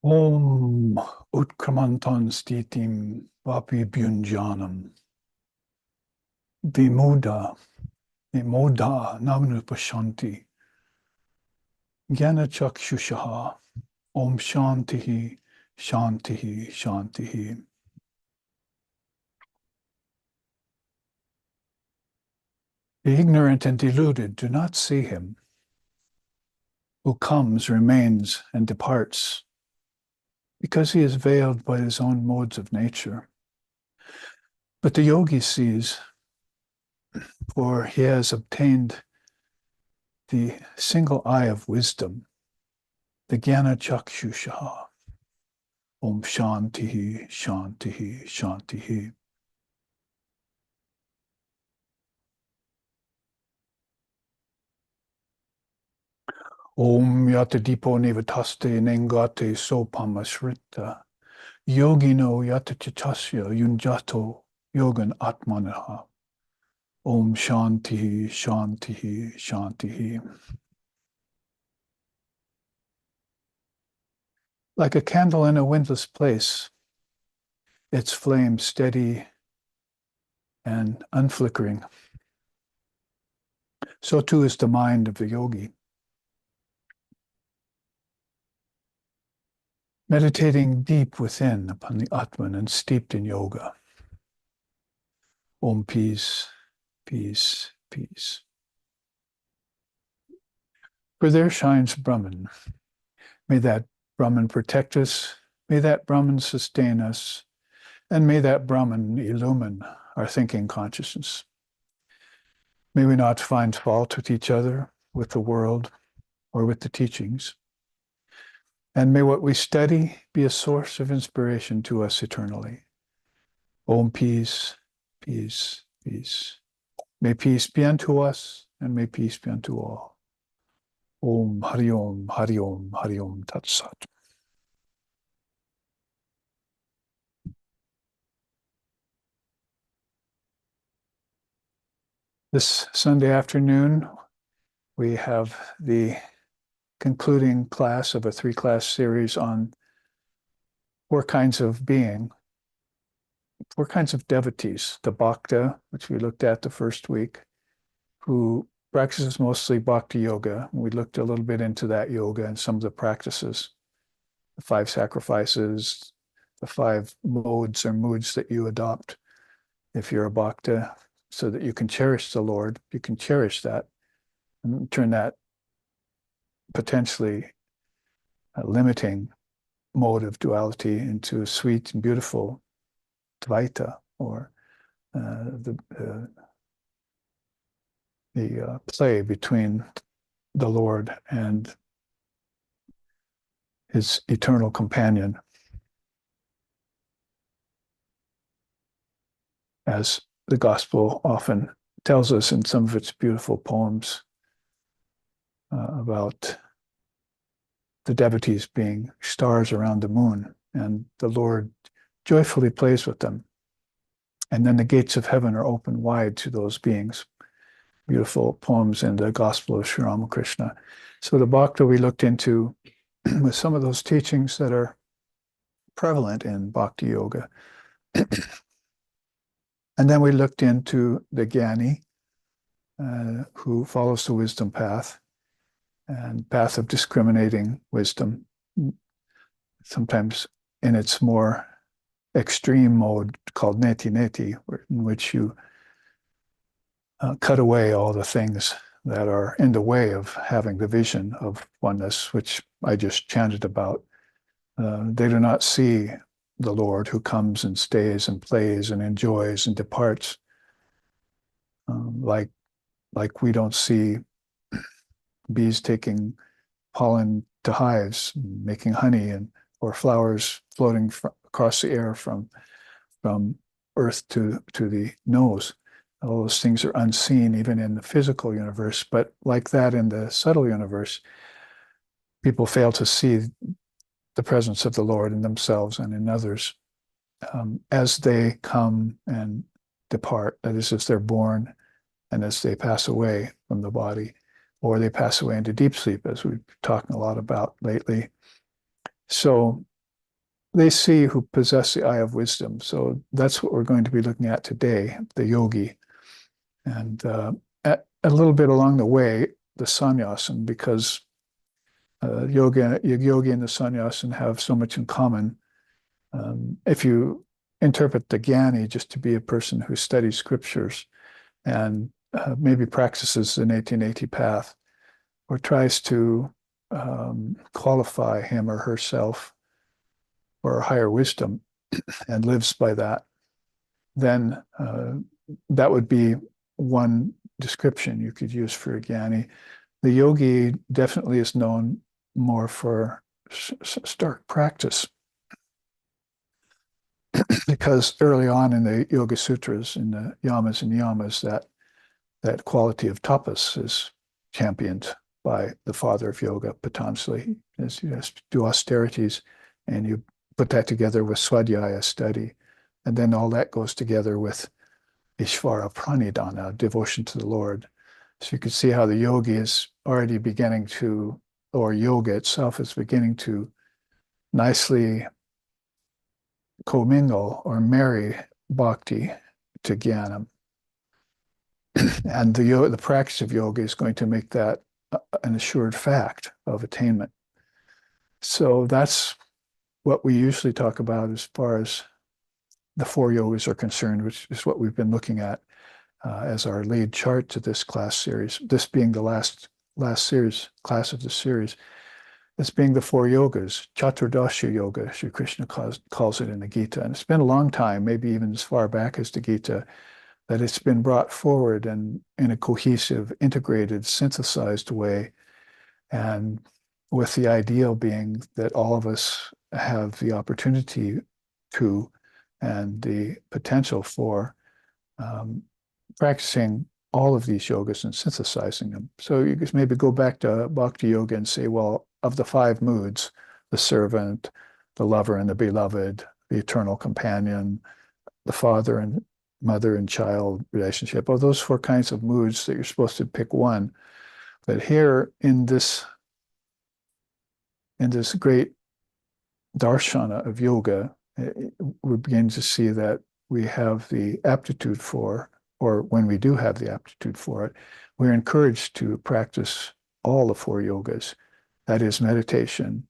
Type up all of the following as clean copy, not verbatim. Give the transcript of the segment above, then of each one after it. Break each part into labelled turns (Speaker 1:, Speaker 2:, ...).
Speaker 1: Om Utkramantan Stitim Vapi Bhunjanam Vimuda Vimoda Namanupashanti Jnana Chakshushaha Om Shantihi Shantihi Shantihi. The ignorant and deluded do not see him who comes, remains, and departs, because he is veiled by his own modes of nature. But the yogi sees, for he has obtained the single eye of wisdom, the Jnana Chakshusha. Om Shantihi, Shantihi, Shantihi. Om Yatadipo Nivataste Nengate Sopamasrita. Yogino Yatachitasya Yunjato Yogan Atmanaha. Om Shantihi, Shantihi, Shantihi. Like a candle in a windless place, its flame steady and unflickering. So too is the mind of the yogi. Meditating deep within upon the Atman and steeped in yoga. Om peace, peace, peace. For there shines Brahman. May that Brahman protect us, may that Brahman sustain us, and may that Brahman illumine our thinking consciousness. May we not find fault with each other, with the world, or with the teachings. And may what we study be a source of inspiration to us eternally. Om peace, peace, peace. May peace be unto us, and may peace be unto all. Om Hari Om, Hari Om, Hari Om Tat Sat. This Sunday afternoon, we have the concluding class of a 3-class series on 4 kinds of being, 4 kinds of devotees. The Bhakta, which we looked at the first week, who practices mostly Bhakti yoga. We looked a little bit into that yoga and some of the practices, the 5 sacrifices, the 5 modes or moods that you adopt if you're a Bhakta, so that you can cherish the Lord. You can cherish that and turn that potentially limiting mode of duality into sweet and beautiful Dvaita, or the play between the Lord and his eternal companion, as the gospel often tells us in some of its beautiful poems about the devotees being stars around the moon, and the Lord joyfully plays with them. And then the gates of heaven are open wide to those beings. Beautiful poems in the Gospel of Sri Ramakrishna. So the Bhakta we looked into with some of those teachings that are prevalent in Bhakti Yoga. And then we looked into the Jnani, who follows the wisdom path and path of discriminating wisdom, sometimes in its more extreme mode called neti neti, in which you cut away all the things that are in the way of having the vision of oneness, which I just chanted about. They do not see the Lord who comes and stays and plays and enjoys and departs, like we don't see bees taking pollen to hives, making honey, or flowers floating across the air from earth to the nose. All those things are unseen even in the physical universe, but like that in the subtle universe, people fail to see the presence of the Lord in themselves and in others. as they come and depart, that is, as they're born and as they pass away from the body, or they pass away into deep sleep, as we've talked a lot about lately. So they see who possess the eye of wisdom. So that's what we're going to be looking at today, the yogi. And a little bit along the way, the Sannyasin, because yogi and the Sannyasin have so much in common. If you interpret the Jnani just to be a person who studies scriptures and maybe practices the 1880 path or tries to qualify him or herself for higher wisdom and lives by that, then that would be one description you could use for a Jnani. The yogi definitely is known more for stark practice, because early on in the Yoga Sutras, in the yamas and niyamas, that quality of tapas is championed by the father of yoga, Patanjali. As you do austerities, and you put that together with swadhyaya study, and then all that goes together with Ishvara Pranidhana, devotion to the Lord. So you can see how the yogi is already beginning to, or yoga itself is beginning to nicely commingle or marry bhakti to jnana. And the practice of yoga is going to make that an assured fact of attainment. So that's what we usually talk about as far as the four yogas are concerned, which is what we've been looking at as our lead chart to this class series. This being the last class of the series, this being the four yogas, Chaturdasha Yoga, Sri Krishna calls it in the Gita. And it's been a long time, maybe even as far back as the Gita, that it's been brought forward and in a cohesive, integrated, synthesized way, and with the ideal being that all of us have the opportunity to and the potential for practicing all of these yogas and synthesizing them. So you could maybe go back to Bhakti Yoga and say, well, of the five moods, the servant, the lover and the beloved, the eternal companion, the father and mother and child relationship, of those four kinds of moods that you're supposed to pick one. But here in this great darshana of yoga, we're beginning to see that we have the aptitude for, or when we do have the aptitude for it, we're encouraged to practice all the four yogas. That is meditation,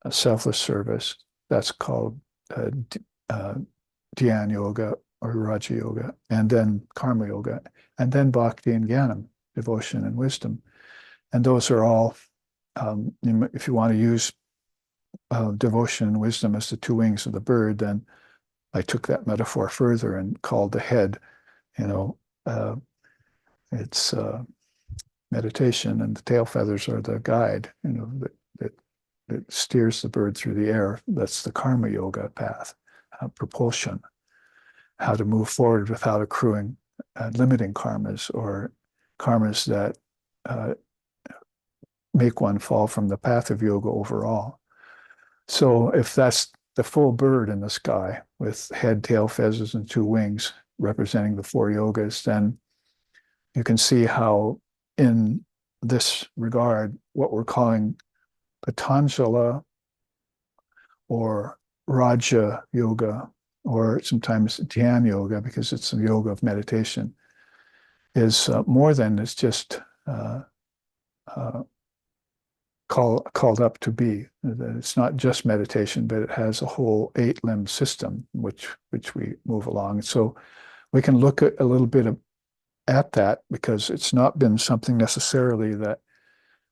Speaker 1: selfless service, that's called Dhyan Yoga or Raja Yoga, and then Karma Yoga, and then Bhakti and Jnanam, devotion and wisdom. And those are all, if you want to use devotion and wisdom as the two wings of the bird, then I took that metaphor further and called the head, it's meditation, and the tail feathers are the guide, that steers the bird through the air. That's the Karma Yoga path, propulsion, how to move forward without accruing limiting karmas or karmas that make one fall from the path of yoga overall. So if that's the full bird in the sky with head, tail, feathers, and two wings representing the four yogas, then you can see how in this regard, what we're calling Patanjala or Raja Yoga, or sometimes Dhyan Yoga, because it's a yoga of meditation, is more than it's just called up to be. It's not just meditation, but it has a whole 8-limb system which we move along. So we can look at a little bit at that, because it's not been something necessarily that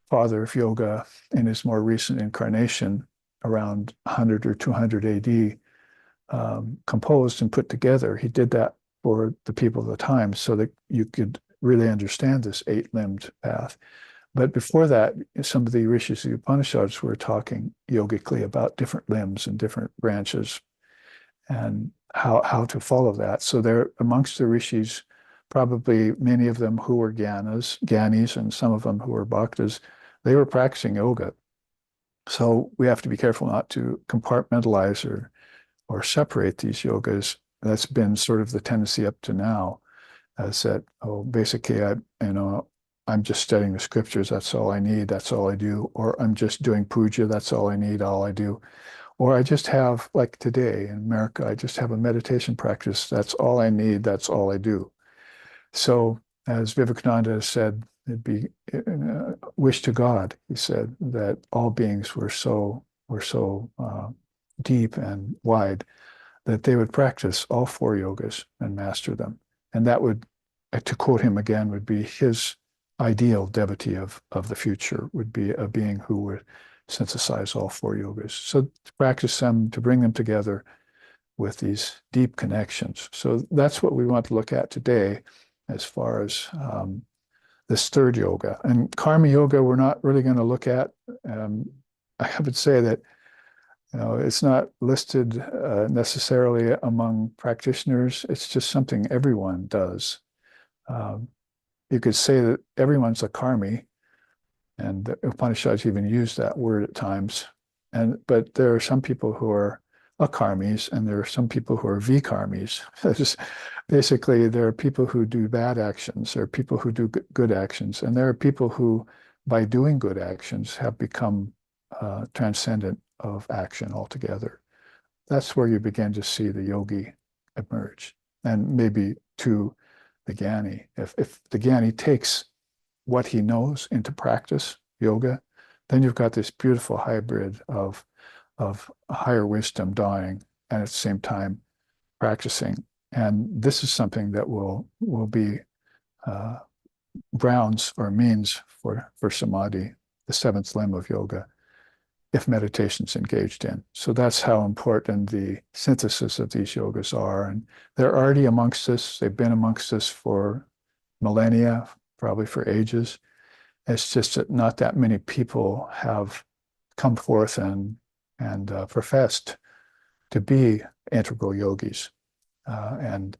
Speaker 1: Father of Yoga in his more recent incarnation around 100 or 200 AD composed and put together. He did that for the people of the time so that you could really understand this 8-limbed path. But before that, some of the rishis of the Upanishads were talking yogically about different limbs and different branches and how to follow that. So there, amongst the rishis, probably many of them who were Jnanis, and some of them who were Bhaktas, they were practicing yoga. So we have to be careful not to compartmentalize or separate these yogas. That's been sort of the tendency up to now, is that, oh, basically, I'm just studying the scriptures. That's all I need. That's all I do. Or I'm just doing puja. That's all I need. All I do. Or I just have, like today in America, I just have a meditation practice. That's all I need. That's all I do. So, as Vivekananda said, it'd be wish to God. He said that all beings were so deep and wide that they would practice all four yogas and master them. And that would, to quote him again, would be his ideal devotee of the future, would be a being who would synthesize all four yogas. So to practice them, to bring them together with these deep connections. So that's what we want to look at today as far as this third yoga. And karma yoga, we're not really going to look at. I would say that it's not listed necessarily among practitioners. It's just something everyone does. You could say that everyone's a karmi, and the Upanishads even use that word at times. But there are some people who are akarmis, and there are some people who are vikarmis. Basically, there are people who do bad actions, there are people who do good actions, and there are people who, by doing good actions, have become transcendent of action altogether. That's where you begin to see the yogi emerge, and maybe to the Jnani. If the Jnani takes what he knows into practice, yoga, then you've got this beautiful hybrid of higher wisdom dawning and at the same time practicing. And this is something that will be grounds or means for samadhi, the seventh limb of yoga, if meditation's engaged in. So that's how important the synthesis of these yogas are. And they're already amongst us. They've been amongst us for millennia, probably for ages. It's just that not that many people have come forth and professed to be integral yogis. And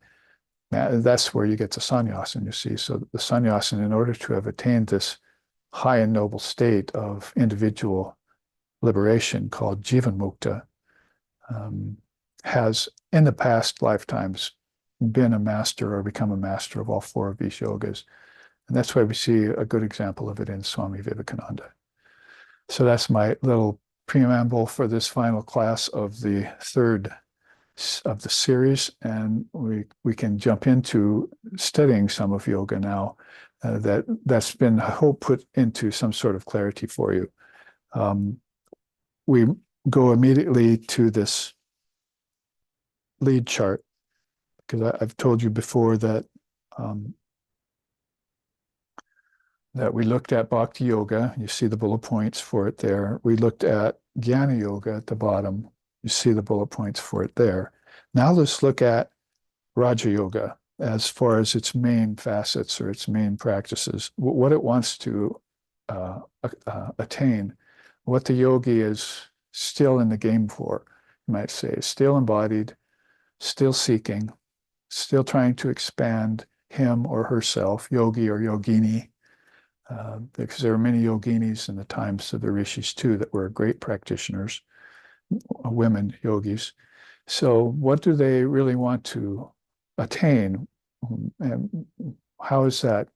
Speaker 1: that's where you get the Sannyasin, you see. So the Sannyasin, in order to have attained this high and noble state of individual liberation called Jivan Mukta, has in the past lifetimes been a master or become a master of all four of these yogas. And that's why we see a good example of it in Swami Vivekananda. So that's my little preamble for this final class of the third of the series. And we can jump into studying some of yoga now. That's been, I hope, put into some sort of clarity for you. We go immediately to this lead chart, because I've told you before that that we looked at Bhakti Yoga. You see the bullet points for it there. We looked at Jnana Yoga at the bottom. You see the bullet points for it there. Now let's look at Raja Yoga as far as its main facets or its main practices, what it wants to attain, what the yogi is still in the game for, you might say, still embodied, still seeking, still trying to expand him or herself, yogi or yogini, because there are many yoginis in the times of the rishis too that were great practitioners, women yogis. So what do they really want to attain? And how is that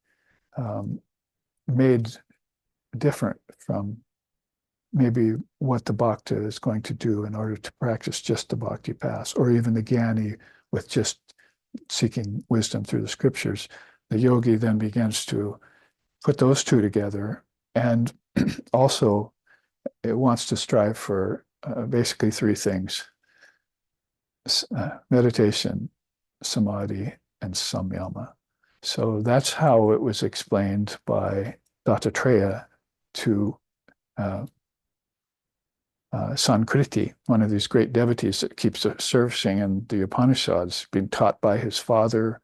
Speaker 1: made different from maybe what the Bhakta is going to do in order to practice just the Bhakti paths, or even the Jnani with just seeking wisdom through the scriptures? The yogi then begins to put those two together, and also it wants to strive for basically three things: meditation, samadhi, and samyama. So that's how it was explained by Dattatreya to Sankriti, one of these great devotees that keeps surfacing in the Upanishads, being taught by his father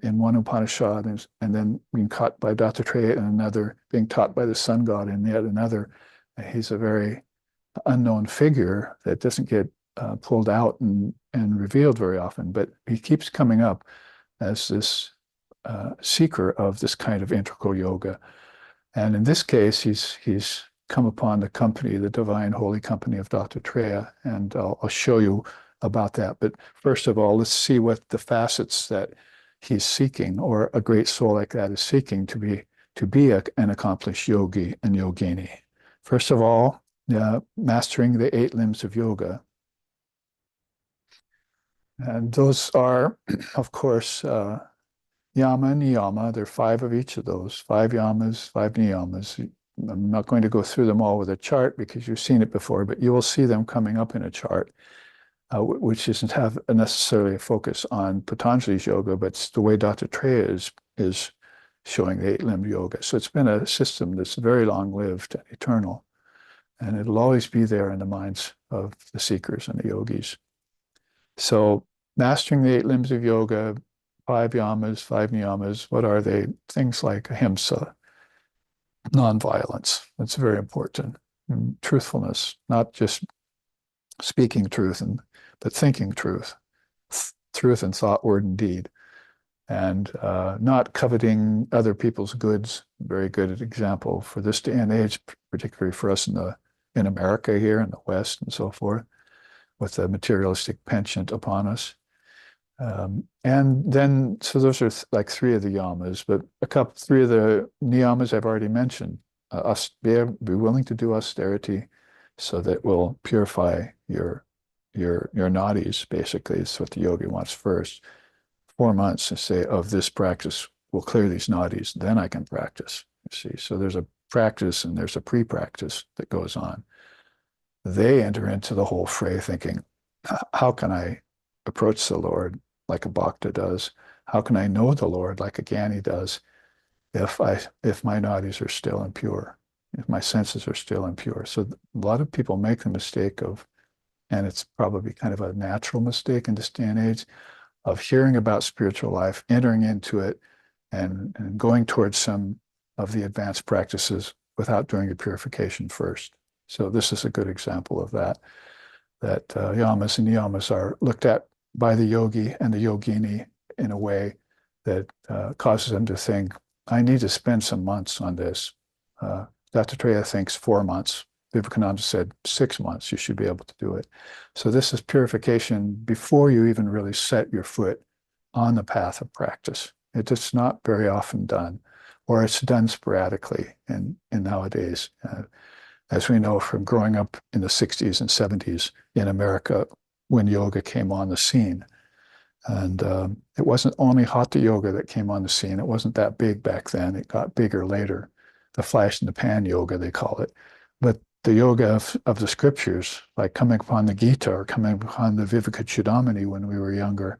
Speaker 1: in one Upanishad, and then being taught by Dattatreya in another, being taught by the sun god in yet another. He's a very unknown figure that doesn't get pulled out and revealed very often, but he keeps coming up as this seeker of this kind of integral yoga. And in this case, he's come upon the company, the divine holy company of Dattatreya, and I'll show you about that. But first of all, let's see what the facets that he's seeking, or a great soul like that is seeking to be an accomplished yogi and yogini. First of all, mastering the 8 limbs of yoga. And those are, of course, yama and niyama. There are 5 of each of those, 5 yamas, 5 niyamas. I'm not going to go through them all with a chart because you've seen it before, but you will see them coming up in a chart, which doesn't have necessarily a focus on Patanjali's yoga, but it's the way Dr. Treya is showing the 8-limbed yoga. So it's been a system that's very long-lived and eternal, and it'll always be there in the minds of the seekers and the yogis. So mastering the 8 limbs of yoga, 5 yamas, 5 niyamas, what are they? Things like ahimsa, nonviolence. That's very important. And truthfulness, not just speaking truth, but thinking truth, truth in thought, word, and deed. And not coveting other people's goods. Very good example for this day and age, particularly for us in America here in the West and so forth, with the materialistic penchant upon us. And then, so those are like 3 of the yamas, but 3 of the niyamas I've already mentioned. Be willing to do austerity, so that will purify your nadis. Basically, it's what the yogi wants first. 4 months to say, of this practice will clear these nadis, then I can practice. You see, so there's a practice and there's a pre-practice that goes on. They enter into the whole fray thinking, how can I approach the Lord like a Bhakta does? How can I know the Lord like a Jnani does if my nadis are still impure, if my senses are still impure? So a lot of people make the mistake of, and it's probably kind of a natural mistake in this day and age, of hearing about spiritual life, entering into it, and going towards some of the advanced practices without doing the purification first. So this is a good example of that yamas and niyamas are looked at by the yogi and the yogini in a way that causes them to think, I need to spend some months on this. Dr. Treya thinks 4 months. Vivekananda said 6 months, you should be able to do it. So this is purification before you even really set your foot on the path of practice. It's not very often done, or it's done sporadically in nowadays. As we know from growing up in the 60s and 70s in America when yoga came on the scene. And it wasn't only Hatha yoga that came on the scene. It wasn't that big back then. It got bigger later. The flash in the pan yoga, they call it. But the yoga of the scriptures, like coming upon the Gita or coming upon the Vivekachudamani when we were younger,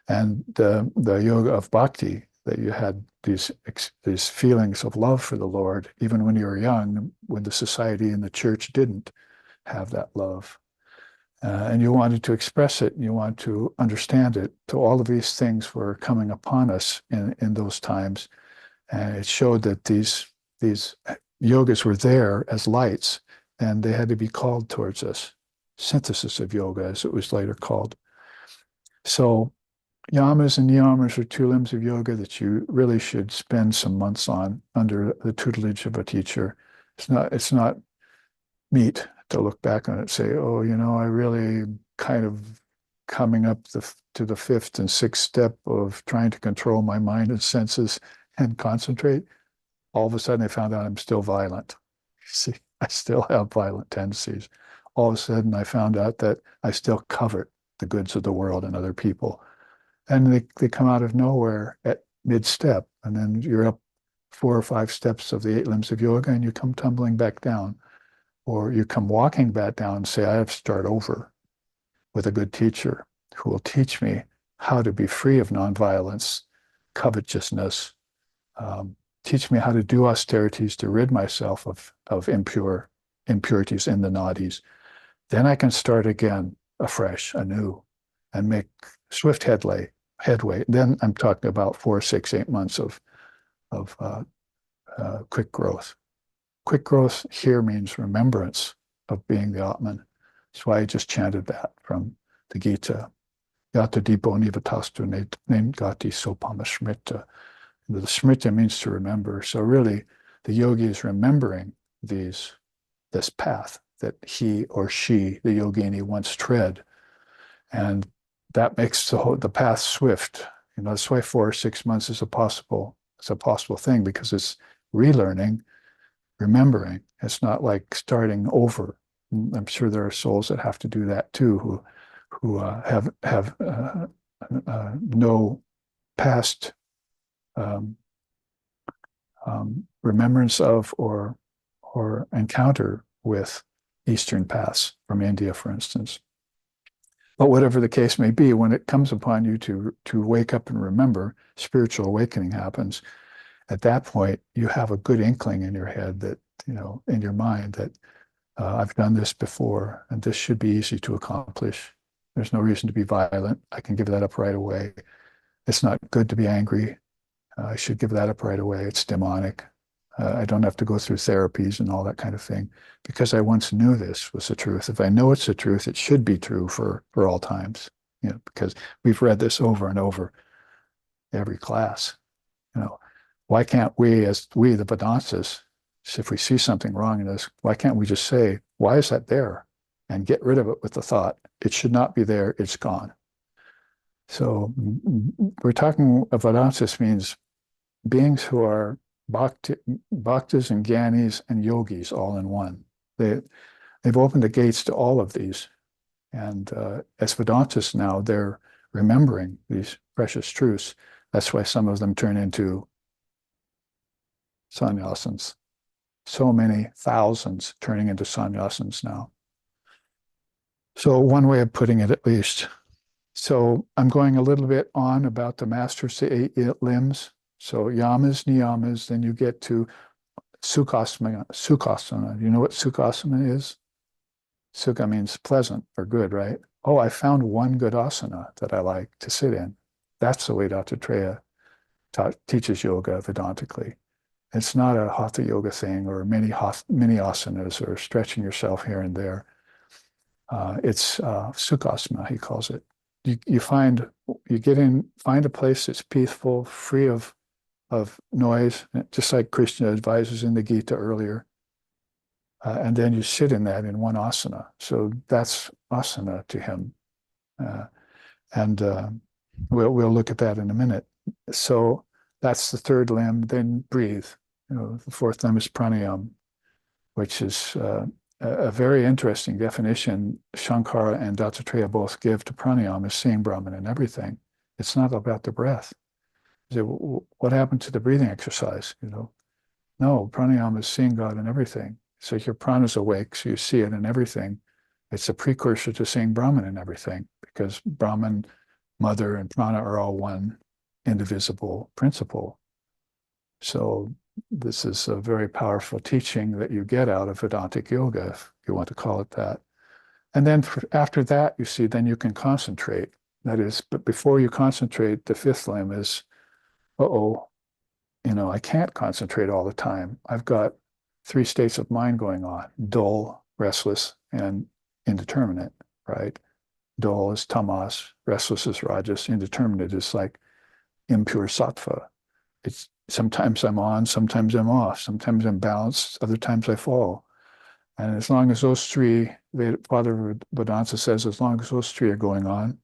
Speaker 1: and the yoga of bhakti, that you had these feelings of love for the Lord, even when you were young, when the society and the church didn't have that love. And you wanted to express it, and you want to understand it. So all of these things were coming upon us in those times. And it showed that these yogas were there as lights, and they had to be called towards us. Synthesis of yoga, as it was later called. So yamas and niyamas are 2 limbs of yoga that you really should spend some months on under the tutelage of a teacher. It's not meet to look back on it and say, oh, I really kind of coming up to the 5th and 6th step of trying to control my mind and senses and concentrate. All of a sudden I found out I'm still violent. See, I still have violent tendencies. All of a sudden I found out that I still covet the goods of the world and other people. And they come out of nowhere at mid-step, and then you're up 4 or 5 steps of the 8 limbs of yoga, and you come tumbling back down. Or you come walking back down and say, I have to start over with a good teacher who will teach me how to be free of nonviolence, covetousness, teach me how to do austerities to rid myself of impurities in the nadis. Then I can start again afresh, anew, and make swift headway. Then I'm talking about 4, 6, 8 months of quick growth. Quick growth here means remembrance of being the Atman. That's why I just chanted that from the Gita. Yata dipo nivatastu named gati sopama smrita. The smrita means to remember. So really, the yogi is remembering this path that he or she, the yogini, once tread. And that makes the path swift. That's why 4 or 6 months is a possible thing, because it's relearning, remembering. It's not like starting over. I'm sure there are souls that have to do that too, who have no past um, remembrance of or encounter with Eastern paths from India, for instance. But whatever the case may be, when it comes upon you to wake up and remember, spiritual awakening happens. At that point, you have a good inkling in your head that, in your mind, that I've done this before, and this should be easy to accomplish. There's no reason to be violent. I can give that up right away. It's not good to be angry. I should give that up right away. It's demonic. I don't have to go through therapies and all that kind of thing, because I once knew this was the truth. If I know it's the truth, it should be true for all times, because we've read this over and over every class. Why can't we, the Vedantas, if we see something wrong in this, why can't we just say, why is that there? And get rid of it with the thought, it should not be there, it's gone. So we're talking, Vedantas means beings who are bhaktas and Jnanis and yogis all in one. They've opened the gates to all of these. And as Vedantas now, they're remembering these precious truths. That's why some of them turn into sannyasins. So many thousands turning into sannyasins now. So one way of putting it, at least. So I'm going a little bit on about the masters, the 8 limbs. So yamas, niyamas, then you get to sukhasana. Sukhasana. You know what sukhasana is? Sukha means pleasant or good, right? Oh, I found one good asana that I like to sit in. That's the way Dr. Treya teaches yoga Vedantically. It's not a hatha yoga thing or many asanas or stretching yourself here and there. It's sukhasana, he calls it. You find a place that's peaceful, free of noise, just like Krishna advises in the Gita earlier. And then you sit in that in one asana. So that's asana to him. And we'll look at that in a minute. So that's the 3rd limb. Then breathe. The 4th limb is pranayama, which is a very interesting definition Shankara and Dattatreya both give to pranayama, as seeing Brahman in everything. It's not about the breath. What happened to the breathing exercise? No, pranayama is seeing God in everything. So your prana is awake, so you see it in everything. It's a precursor to seeing Brahman in everything, because Brahman, mother, and prana are all one indivisible principle. So this is a very powerful teaching that you get out of Vedantic yoga, if you want to call it that. And then after that, you see, then you can concentrate. That is, but before you concentrate, the 5th limb is, I can't concentrate all the time. I've got 3 states of mind going on: dull, restless, and indeterminate, right? Dull is tamas, restless is rajas, indeterminate is like impure sattva. It's sometimes I'm on, sometimes I'm off, sometimes I'm balanced, other times I fall. And as long as those 3, Father Vedanta says, as long as those 3 are going on,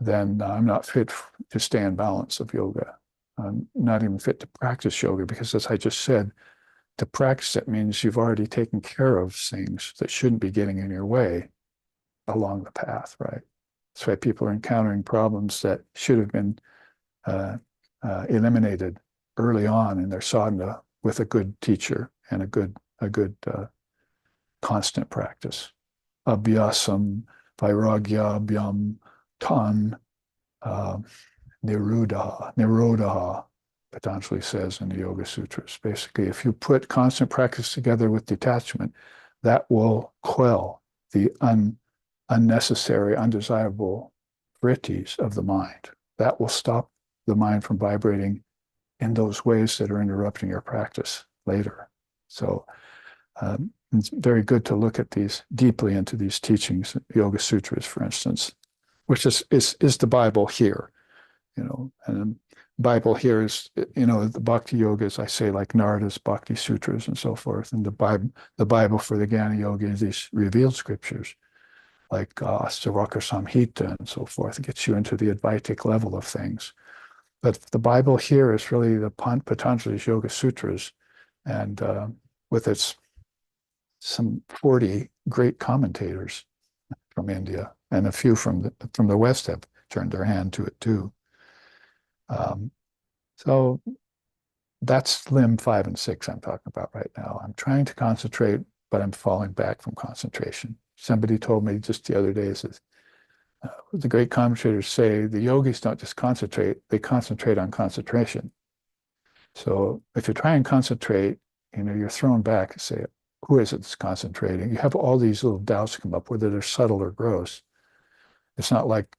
Speaker 1: then I'm not fit to stay in balance of yoga. I'm not even fit to practice yoga, because as I just said, to practice it means you've already taken care of things that shouldn't be getting in your way along the path, right? That's why people are encountering problems that should have been eliminated early on in their sadhana with a good teacher and a good constant practice. Abhyasam, vairagyabhyam, tan, nirodha, Patanjali says in the Yoga Sutras. Basically, if you put constant practice together with detachment, that will quell the unnecessary, undesirable vrittis of the mind. That will stop the mind from vibrating in those ways that are interrupting your practice later. So it's very good to look at these deeply into these teachings, Yoga Sutras, for instance, which is the Bible here, and Bible here is, the Bhakti Yogas, I say, like Narada's Bhakti Sutras and so forth. And the Bible for the Jnana Yoga is these revealed scriptures. like Astaraka Samhita and so forth. It gets you into the Advaitic level of things. But the Bible here is really the Patanjali's Yoga Sutras, and with its some 40 great commentators from India, and a few from the West have turned their hand to it too. Um, so that's limb 5 and 6 I'm talking about right now. I'm trying to concentrate, but I'm falling back from concentration. Somebody told me just the other day, says, the great commentators say the yogis don't just concentrate, they concentrate on concentration. So if you try and concentrate, you're thrown back and say, who is it that's concentrating? You have all these little doubts come up, whether they're subtle or gross. It's not like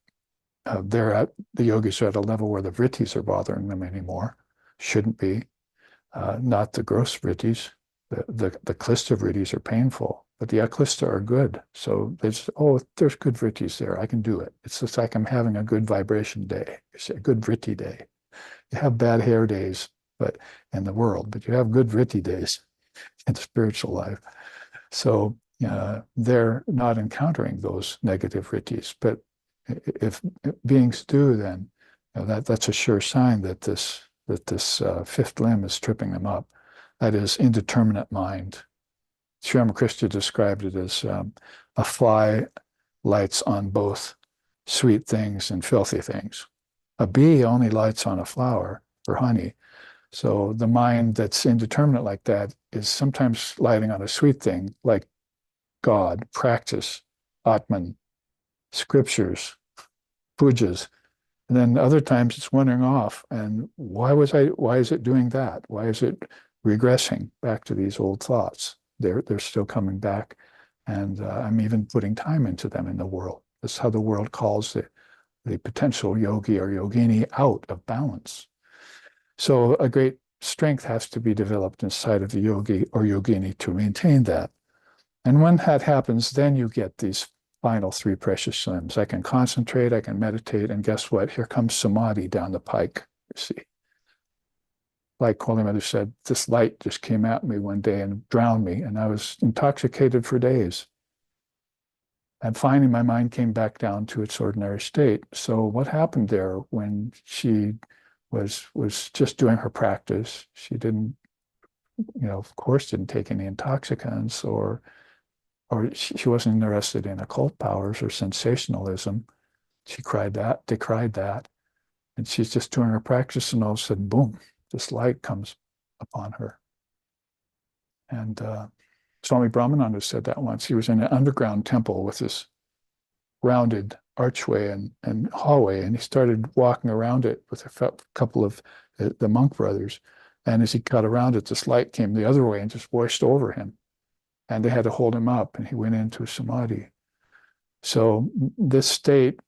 Speaker 1: the yogis are at a level where the vrittis are bothering them anymore. Shouldn't be. Not the gross vrittis. The klista vrittis are painful, but the aklista are good. So there's good vrittis there. I can do it. It's just like I'm having a good vibration day. It's a good vritti day. You have bad hair days, but in the world, but you have good vritti days in spiritual life. So they're not encountering those negative vrittis. But if beings do, then that's a sure sign that this fifth limb is tripping them up. That is indeterminate mind. Sri Ramakrishna described it as a fly lights on both sweet things and filthy things. A bee only lights on a flower for honey. So the mind that's indeterminate like that is sometimes lighting on a sweet thing like God, practice, Atman, scriptures, pujas. And then other times it's wandering off. And why is it doing that? Why is it regressing back to these old thoughts? They're still coming back. And I'm even putting time into them in the world. That's how the world calls the potential yogi or yogini out of balance. So a great strength has to be developed inside of the yogi or yogini to maintain that. And when that happens, then you get these final 3 precious limbs. I can concentrate, I can meditate, and guess what? Here comes samadhi down the pike, you see. Like Holy Mother said, this light just came at me one day and drowned me, and I was intoxicated for days. And finally, my mind came back down to its ordinary state. So what happened there when she was just doing her practice? She didn't, of course, didn't take any intoxicants or she wasn't interested in occult powers or sensationalism. She decried that. And she's just doing her practice, and all of a sudden, boom, this light comes upon her. And Swami Brahmananda said that once. He was in an underground temple with this rounded archway and hallway, and he started walking around it with a couple of the monk brothers. And as he got around it, this light came the other way and just washed over him. And they had to hold him up, and he went into samadhi. So this state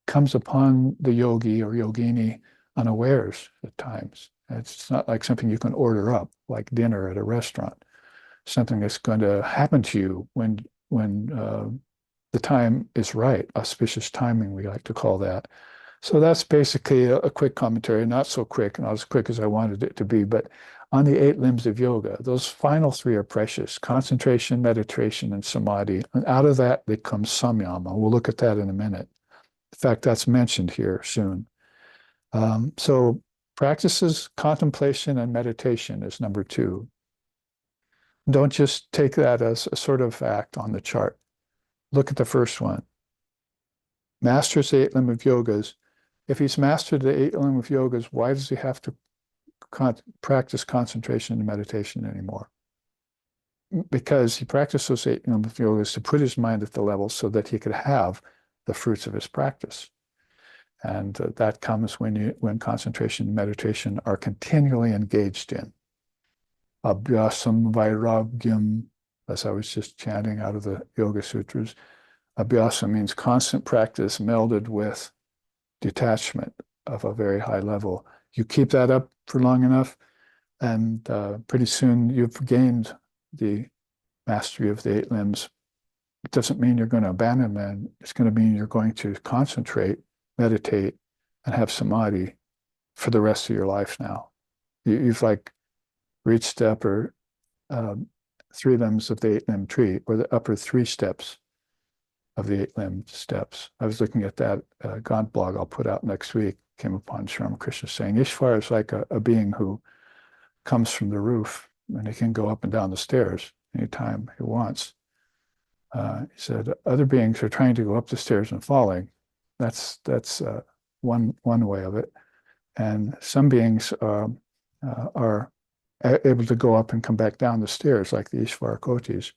Speaker 1: comes upon the yogi or yogini unawares at times. It's not like something you can order up, like dinner at a restaurant. Something that's going to happen to you when the time is right. Auspicious timing, we like to call that. So that's basically a quick commentary, not so quick, not as quick as I wanted it to be, but on the 8 limbs of yoga, those final 3 are precious: concentration, meditation, and samadhi. And out of that, they come samyama. We'll look at that in a minute. In fact, that's mentioned here soon. So practices, contemplation, and meditation is number 2. Don't just take that as a sort of fact on the chart. Look at the first one. Masters the 8 limb of yogas. If he's mastered the 8 limb of yogas, why does he have to practice concentration and meditation anymore? Because he practiced those 8 limb of yogas to put his mind at the level so that he could have the fruits of his practice. And that comes when concentration and meditation are continually engaged in. Abhyasam vairagyam, as I was just chanting out of the Yoga Sutras. Abhyasa means constant practice melded with detachment of a very high level. You keep that up for long enough, and pretty soon you've gained the mastery of the 8 limbs. It doesn't mean you're going to abandon them. It's going to mean you're going to concentrate, meditate, and have samadhi for the rest of your life now. You've like reached the upper three limbs of the eight-limbed tree, or the upper three steps of the eight-limbed steps. I was looking at that Gaunt blog I'll put out next week, came upon Sri Ramakrishna saying, Ishvara is like a being who comes from the roof, and he can go up and down the stairs anytime he wants. He said, other beings are trying to go up the stairs and falling. That's one way of it. And some beings are able to go up and come back down the stairs, like the Ishvara Kotis.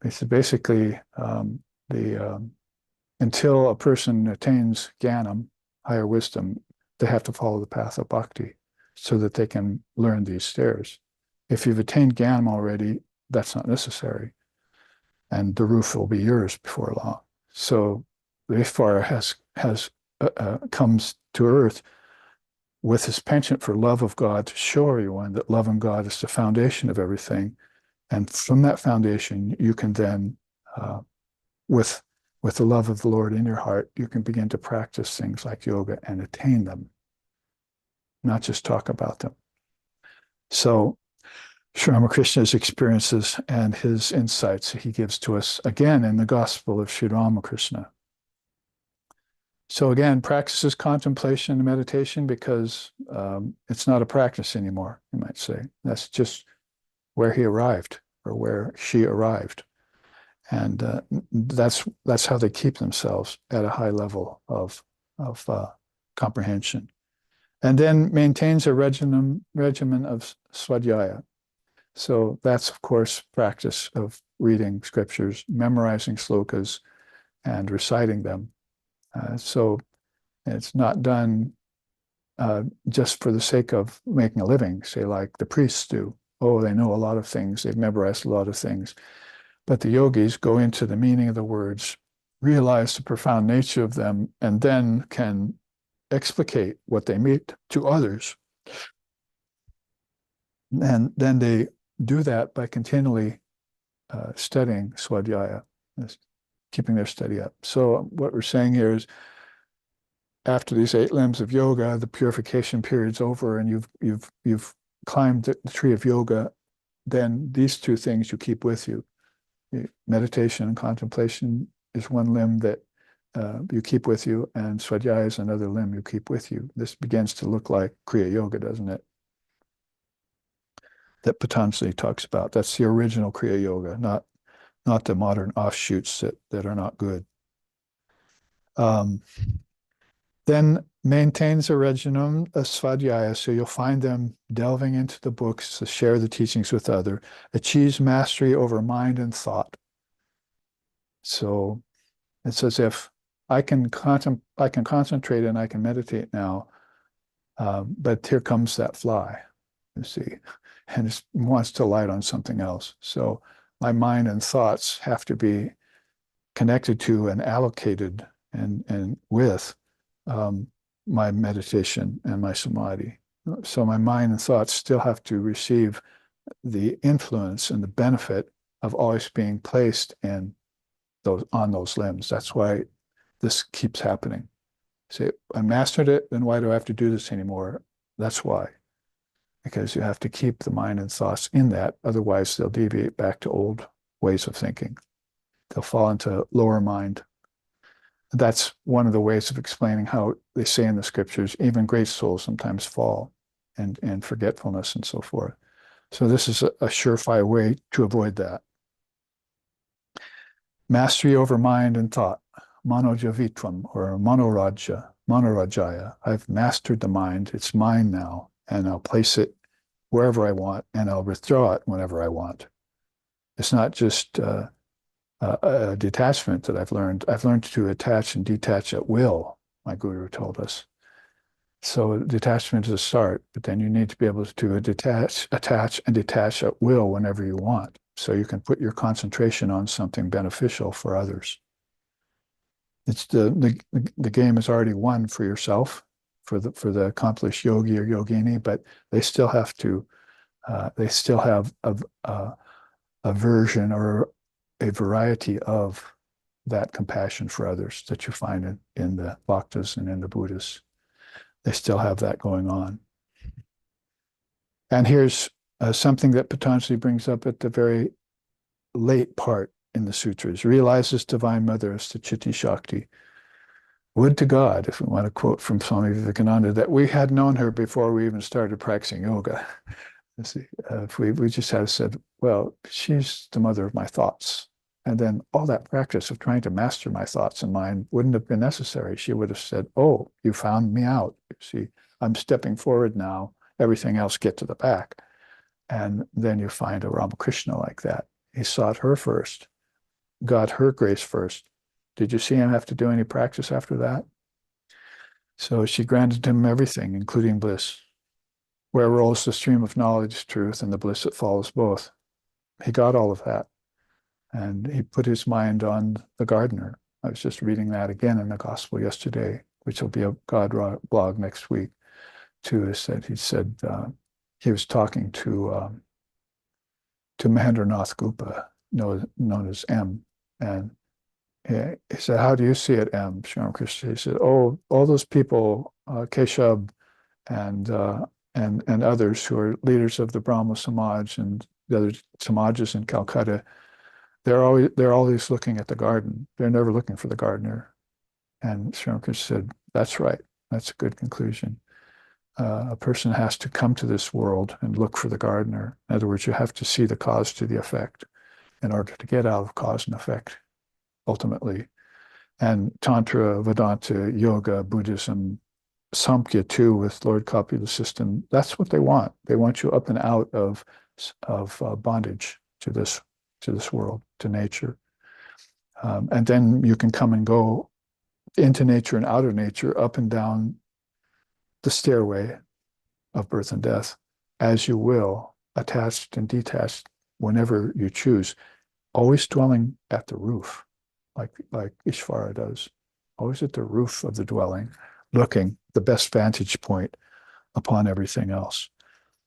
Speaker 1: He said, basically, until a person attains jnanam, higher wisdom, they have to follow the path of bhakti so that they can learn these stairs. If you've attained jnanam already, that's not necessary. And the roof will be yours before long. So the Ishvara comes to earth with his penchant for love of God to show everyone that love in God is the foundation of everything. And from that foundation, you can then, with the love of the Lord in your heart, you can begin to practice things like yoga and attain them, not just talk about them. So Sri Ramakrishna's experiences and his insights he gives to us again in the Gospel of Sri Ramakrishna. So again, practices contemplation and meditation because it's not a practice anymore, you might say. That's just where he arrived or where she arrived. And that's how they keep themselves at a high level of comprehension. And then maintains a regimen of svadhyaya. So that's, of course, practice of reading scriptures, memorizing slokas, and reciting them. So it's not done just for the sake of making a living, say like the priests do. Oh, they know a lot of things. They've memorized a lot of things. But the yogis go into the meaning of the words, realize the profound nature of them, and then can explicate what they mean to others. And then they do that by continually studying swadhyaya, keeping their study up. So what we're saying here is, after these 8 limbs of yoga, the purification period's over, and you've climbed the tree of yoga. Then these 2 things you keep with you. Meditation and contemplation is one limb that you keep with you, and swadhyaya is another limb you keep with you. This begins to look like Kriya Yoga, doesn't it? That Patanjali talks about. That's the original Kriya Yoga, not the modern offshoots that are not good. Then maintains a regimen of svadhyaya, so you'll find them delving into the books to share the teachings with others, achieves mastery over mind and thought. So it's as if I can concentrate and I can meditate now, but here comes that fly, you see, and it wants to light on something else. So my mind and thoughts have to be connected to and allocated and with my meditation and my samadhi. So my mind and thoughts still have to receive the influence and the benefit of always being placed on those limbs. That's why this keeps happening. Say, I mastered it, then why do I have to do this anymore? That's why. Because you have to keep the mind and thoughts in that. Otherwise, they'll deviate back to old ways of thinking. They'll fall into lower mind. That's one of the ways of explaining how they say in the scriptures, even great souls sometimes fall and forgetfulness and so forth. So this is a surefire way to avoid that. Mastery over mind and thought, manojavitvam, or manorajaya. I've mastered the mind, it's mine now, and I'll place it wherever I want, and I'll withdraw it whenever I want. It's not just a detachment that I've learned. I've learned to attach and detach at will, my guru told us. So detachment is a start, but then you need to be able to attach and detach at will whenever you want. So you can put your concentration on something beneficial for others. It's the game is already won for yourself, for the accomplished yogi or yogini, but they still have to, they still have a version or a variety of that compassion for others that you find in the Bhaktas and in the Buddhists. They still have that going on. And here's something that Patanjali brings up at the very late part in the sutras, realizes Divine Mother as the Chitti Shakti. Would to God, if we want to quote from Swami Vivekananda, that we had known her before we even started practicing yoga. See, if we just had said, well, she's the mother of my thoughts. And then all that practice of trying to master my thoughts and mind wouldn't have been necessary. She would have said, oh, you found me out. See, I'm stepping forward now. Everything else get to the back. And then you find a Ramakrishna like that. He sought her first, got her grace first. Did you see him have to do any practice after that? So she granted him everything, including bliss. Where rolls the stream of knowledge, truth, and the bliss that follows both. He got all of that. And he put his mind on the gardener. I was just reading that again in the gospel yesterday, which will be a God blog next week, too. He said he was talking to Mahendranath Gupta, known as M. And he said, how do you see it, M? Sri Ramakrishna? He said, oh, all those people, Keshab and others who are leaders of the Brahmo Samaj and the other Samajas in Calcutta, they're always looking at the garden. They're never looking for the gardener. And Sri Ramakrishna said, that's right. That's a good conclusion. A person has to come to this world and look for the gardener. In other words, you have to see the cause to the effect in order to get out of cause and effect, ultimately. And Tantra, Vedanta, Yoga, Buddhism, Samkhya too, with Lord Kapila system, that's what they want. They want you up and out of bondage to this world, to nature. And then you can come and go into nature and out of nature, up and down the stairway of birth and death, as you will, attached and detached whenever you choose, always dwelling at the roof, like Ishvara does, always at the roof of the dwelling, looking the best vantage point upon everything else.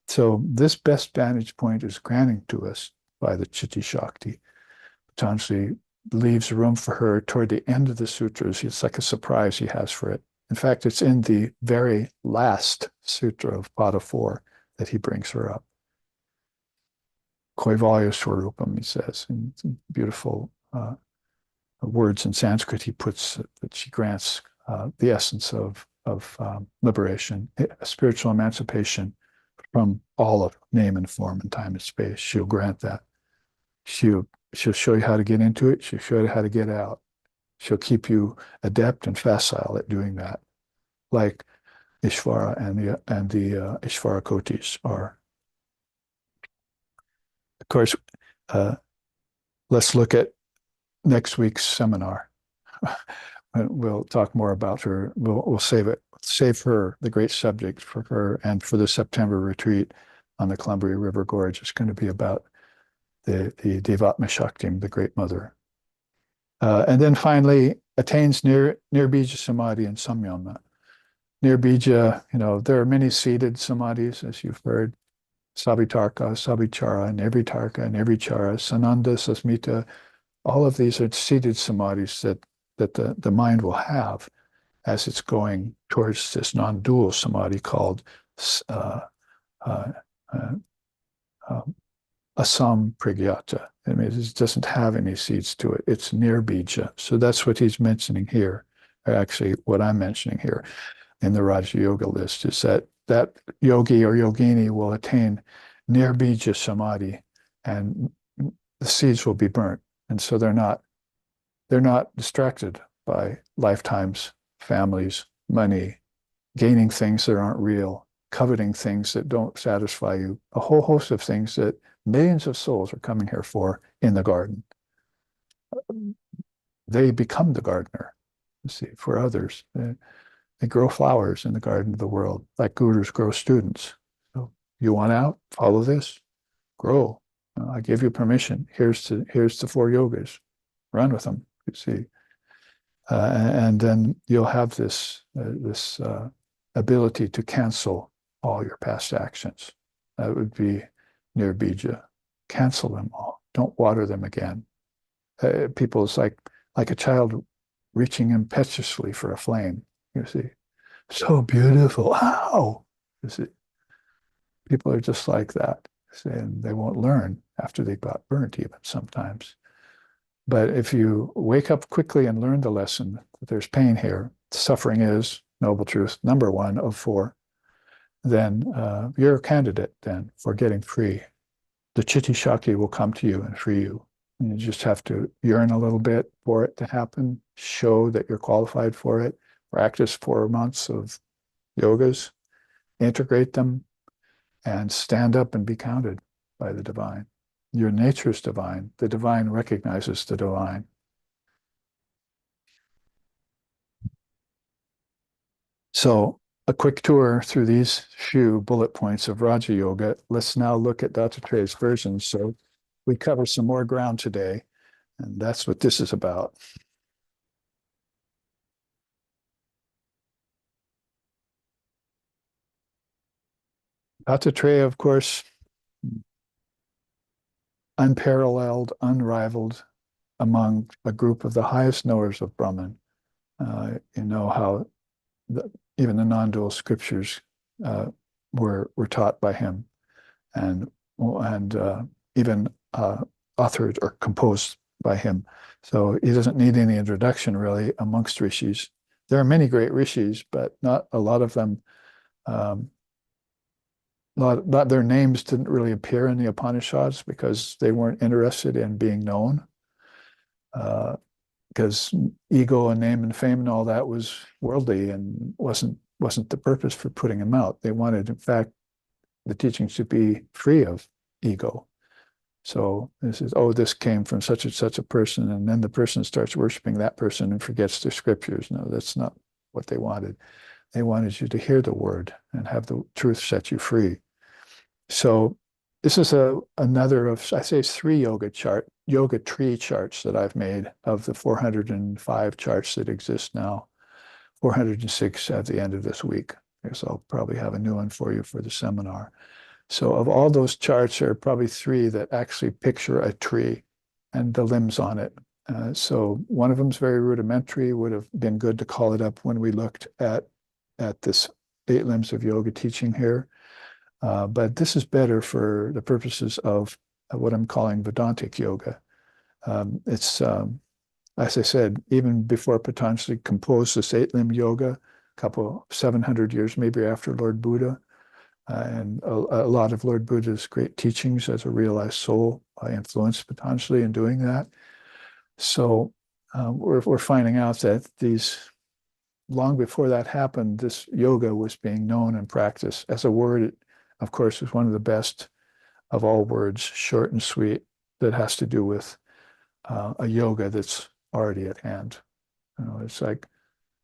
Speaker 1: So this best vantage point is granted to us by the Chitti Shakti. Patanjali leaves room for her toward the end of the sutras. It's like a surprise he has for it. In fact, it's in the very last sutra of Pada 4 that he brings her up. Kaivalya Swarupam, he says, in beautiful words in Sanskrit, he puts that she grants the essence of liberation, spiritual emancipation from all of name and form and time and space. She'll grant that. She'll show you how to get into it. She'll show you how to get out. She'll keep you adept and facile at doing that, like Ishvara and the Ishvara Kotis are. Of course, let's look at next week's seminar. We'll talk more about her. We'll save her, the great subject for her, and for the September retreat on the Columbia River Gorge. It's going to be about the Devatma Shaktim, the Great Mother. And then finally, attains near Bija Samadhi and Samyama. Near Bija, there are many seated samadhis, as you've heard. Savitarka, Savichara, Nirvitarka, Nirvichara, Sananda, Sasmita. All of these are seated samadhis that the mind will have as it's going towards this non-dual samadhi called Asam Pragyata. I mean, it doesn't have any seeds to it. It's near bija. So that's what he's mentioning here. Or actually, what I'm mentioning here in the Raja Yoga list is that yogi or yogini will attain near bija samadhi, and the seeds will be burnt. And so they're not distracted by lifetimes, families, money, gaining things that aren't real, coveting things that don't satisfy you, a whole host of things that millions of souls are coming here for in the garden. They become the gardener, you see, for others. They grow flowers in the garden of the world, like gurus grow students. So you want out? Follow this. Grow. I give you permission. Here's the 4 yogas. Run with them, you see. And then you'll have this ability to cancel all your past actions. That would be near bija. Cancel them all. Don't water them again. People, it's like a child reaching impetuously for a flame, you see. So beautiful. Ow! You see. People are just like that. And they won't learn after they got burnt even sometimes. But if you wake up quickly and learn the lesson that there's pain here, suffering is noble truth, number one of four, then you're a candidate then for getting free. The Chitti Shakti will come to you and free you. And you just have to yearn a little bit for it to happen, show that you're qualified for it, practice 4 months of yogas, integrate them, and stand up and be counted by the divine. Your nature is divine. The divine recognizes the divine. So a quick tour through these few bullet points of Raja Yoga. Let's now look at Dattatreya's version. So we cover some more ground today, and that's what this is about. Dattatreya, of course, unparalleled, unrivaled among a group of the highest knowers of Brahman. You know how even the non-dual scriptures were taught by him, and even authored or composed by him. So he doesn't need any introduction really amongst rishis. There are many great rishis, but not a lot of them. Their names didn't really appear in the Upanishads because they weren't interested in being known. Because ego and name and fame and all that was worldly and wasn't the purpose for putting them out. They wanted, in fact, the teachings to be free of ego. So this is, oh, this came from such and such a person, and then the person starts worshiping that person and forgets the scriptures. No, that's not what they wanted. They wanted you to hear the word and have the truth set you free. So this is another of, I say it's 3 yoga tree charts that I've made of the 405 charts that exist now, 406 at the end of this week. So I'll probably have a new one for you for the seminar. So of all those charts, there are probably 3 that actually picture a tree and the limbs on it. So one of them is very rudimentary, would have been good to call it up when we looked at this 8 limbs of yoga teaching here. But this is better for the purposes of what I'm calling Vedantic yoga. It's, as I said, even before Patanjali composed this 8-limb yoga, 700 years maybe after Lord Buddha, and a lot of Lord Buddha's great teachings as a realized soul influenced Patanjali in doing that. So we're finding out that long before that happened, this yoga was being known and practiced as a word. It, of course, is one of the best of all words, short and sweet, that has to do with a yoga that's already at hand. You know, it's like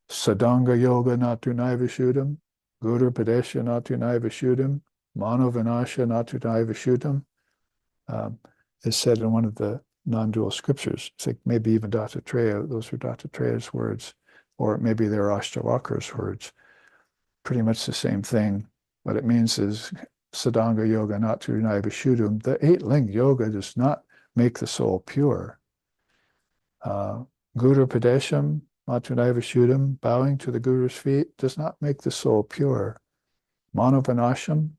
Speaker 1: Sadanga yoga natu naivashuddham, Guru Padesha natu naivashuddham, Mano Vinasha natu naivashuddham. It's said in one of the non-dual scriptures. It's like maybe even Dattatreya, those are Dattatreya's words, or maybe they're Ashtavakra's words. Pretty much the same thing. What it means is Sadanga yoga natu naivashuddham. The 8-ling yoga does not make the soul pure. Guru Padesham natu naivashuddham, bowing to the Guru's feet, does not make the soul pure. Manovanasham,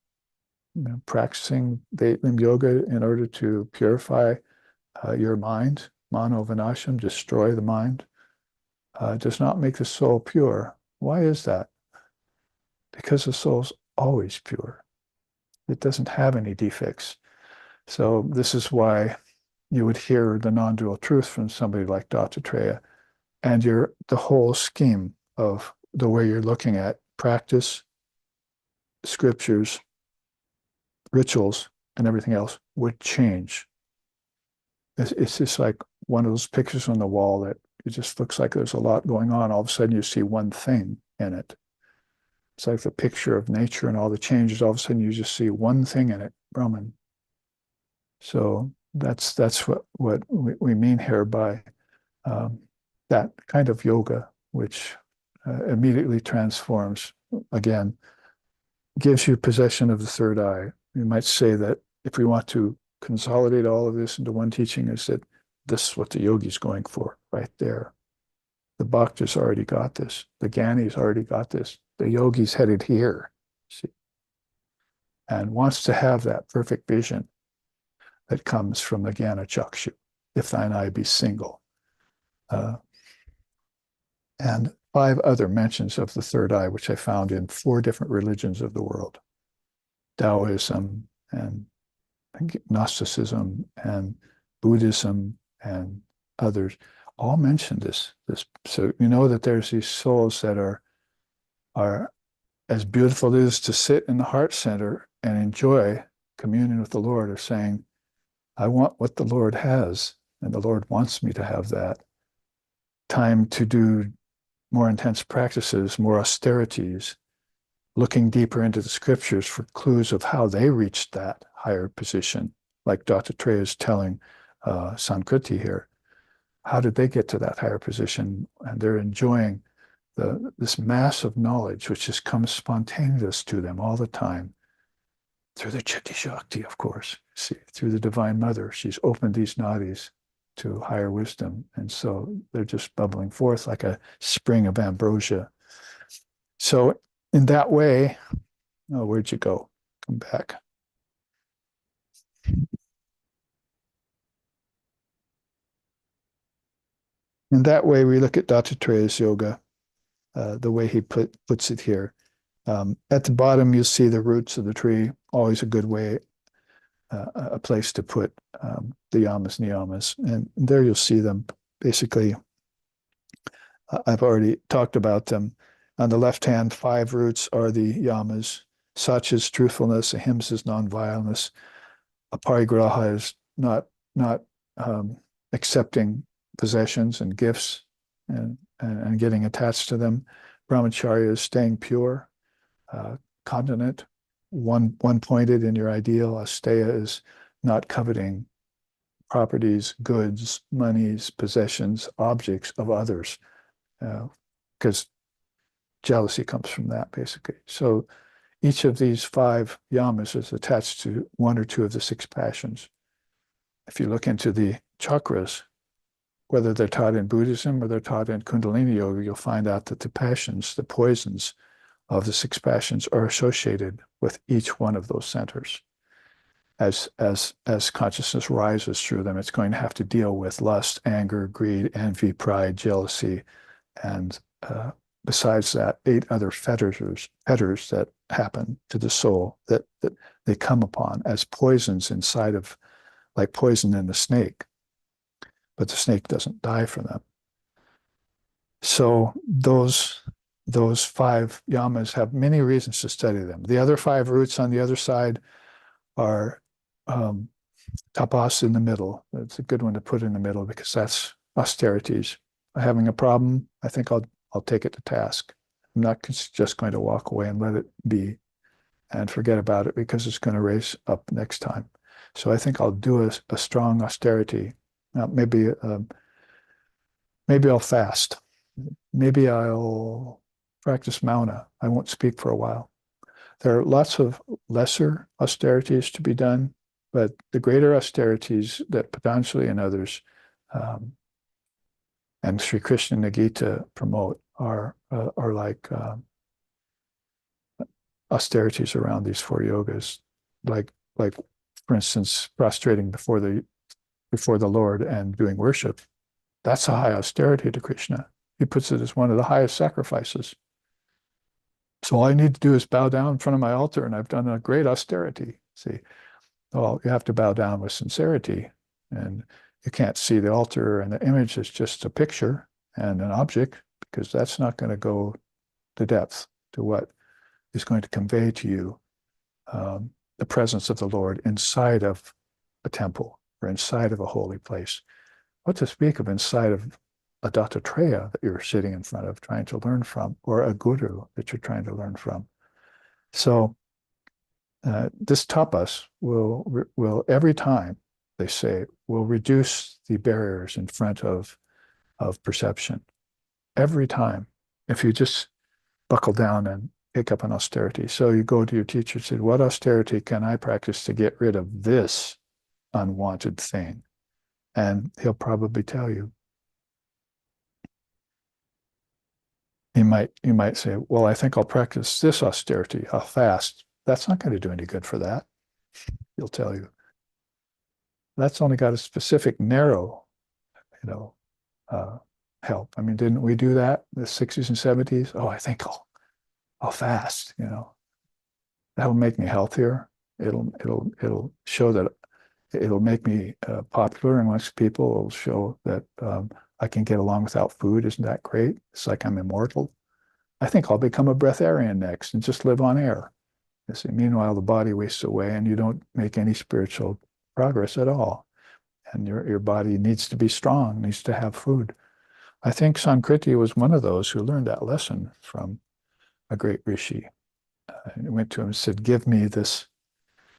Speaker 1: practicing the 8-limb yoga in order to purify your mind. Manovanasham, destroy the mind, does not make the soul pure. Why is that? Because the soul's always pure. It doesn't have any defects. So this is why you would hear the non-dual truth from somebody like Dattatreya, and the whole scheme of the way you're looking at practice, scriptures, rituals, and everything else would change. It's just like one of those pictures on the wall that it just looks like there's a lot going on. All of a sudden you see one thing in it. It's like the picture of nature and all the changes. All of a sudden you just see one thing in it, Brahman. So that's what we mean here by that kind of yoga, which immediately transforms, again, gives you possession of the third eye. You might say that if we want to consolidate all of this into one teaching, is that this is what the yogi's going for right there. The Bhakta's already got this. The Jnani's already got this. The yogi's headed here. See? and wants to have that perfect vision that comes from the Jnana Chakshu, if thine eye be single. And 5 other mentions of the third eye, which I found in 4 different religions of the world: Taoism and Gnosticism and Buddhism and others, all mention this. So you know that there's these souls that are as beautiful it is to sit in the heart center and enjoy communion with the Lord, are saying, I want what the Lord has, and the Lord wants me to have that. Time to do more intense practices, more austerities, looking deeper into the scriptures for clues of how they reached that higher position, like Dattatreya is telling Sankriti here. How did they get to that higher position? And they're enjoying this mass of knowledge, which just comes spontaneous to them all the time, through the Chitti Shakti, of course. See, through the Divine Mother, she's opened these nadis to higher wisdom. And so they're just bubbling forth like a spring of ambrosia. So in that way, oh, where'd you go? Come back. In that way, we look at Dattatreya's yoga, the way he puts it here. At the bottom, you'll see the roots of the tree, always a good way, a place to put the yamas, niyamas. And there you'll see them. Basically, I've already talked about them. On the left hand, 5 roots are the yamas. Satya is truthfulness, ahimsa is nonviolence, aparigraha is not accepting possessions and gifts and getting attached to them. Brahmacharya is staying pure, continent, one-pointed in your ideal. Asteya is not coveting properties, goods, monies, possessions, objects of others, because jealousy comes from that, basically. So each of these 5 yamas is attached to 1 or 2 of the 6 passions. If you look into the chakras, whether they're taught in Buddhism or they're taught in Kundalini Yoga, you'll find out that the passions, the poisons of the 6 passions, are associated with each one of those centers. As consciousness rises through them, it's going to have to deal with lust, anger, greed, envy, pride, jealousy, and besides that, 8 other fetters that happen to the soul that they come upon as poisons inside of, like poison in the snake. But the snake doesn't die from them. So those 5 yamas have many reasons to study them. The other 5 roots on the other side are tapas in the middle. That's a good one to put in the middle because that's austerities. Having a problem, I think I'll take it to task. I'm not just going to walk away and let it be and forget about it because it's going to raise up next time. So I think I'll do a strong austerity. Now, maybe I'll fast. Maybe I'll practice mauna. I won't speak for a while. There are lots of lesser austerities to be done, but the greater austerities that Patanjali and others and Sri Krishna and the Gita promote are like austerities around these 4 yogas, like for instance, prostrating before the Lord and doing worship. That's a high austerity to Krishna. He puts it as one of the highest sacrifices. So all I need to do is bow down in front of my altar, and I've done a great austerity. See, well, you have to bow down with sincerity, and you can't see the altar and the image is just a picture and an object, because that's not going to go to depth to what is going to convey to you the presence of the Lord inside of a temple or inside of a holy place. What to speak of inside of a Dattatreya that you're sitting in front of trying to learn from, or a guru that you're trying to learn from. So this tapas will every time, they say, will reduce the barriers in front of perception. Every time, if you just buckle down and pick up an austerity. So you go to your teacher and say, what austerity can I practice to get rid of this unwanted thing? And he'll probably tell you. You might say, well, I think I'll practice this austerity. I'll fast. That's not going to do any good for that. He'll tell you. That's only got a specific, narrow, you know, help. I mean, didn't we do that in the 60s and 70s? Oh, I think I'll fast, you know. That'll make me healthier. It'll show that it'll make me popular amongst people. It'll show that I can get along without food. Isn't that great? It's like I'm immortal. I think I'll become a breatharian next and just live on air. You see, meanwhile, the body wastes away and you don't make any spiritual progress at all. And your body needs to be strong, needs to have food. I think Sankriti was one of those who learned that lesson from a great rishi. He went to him and said, give me this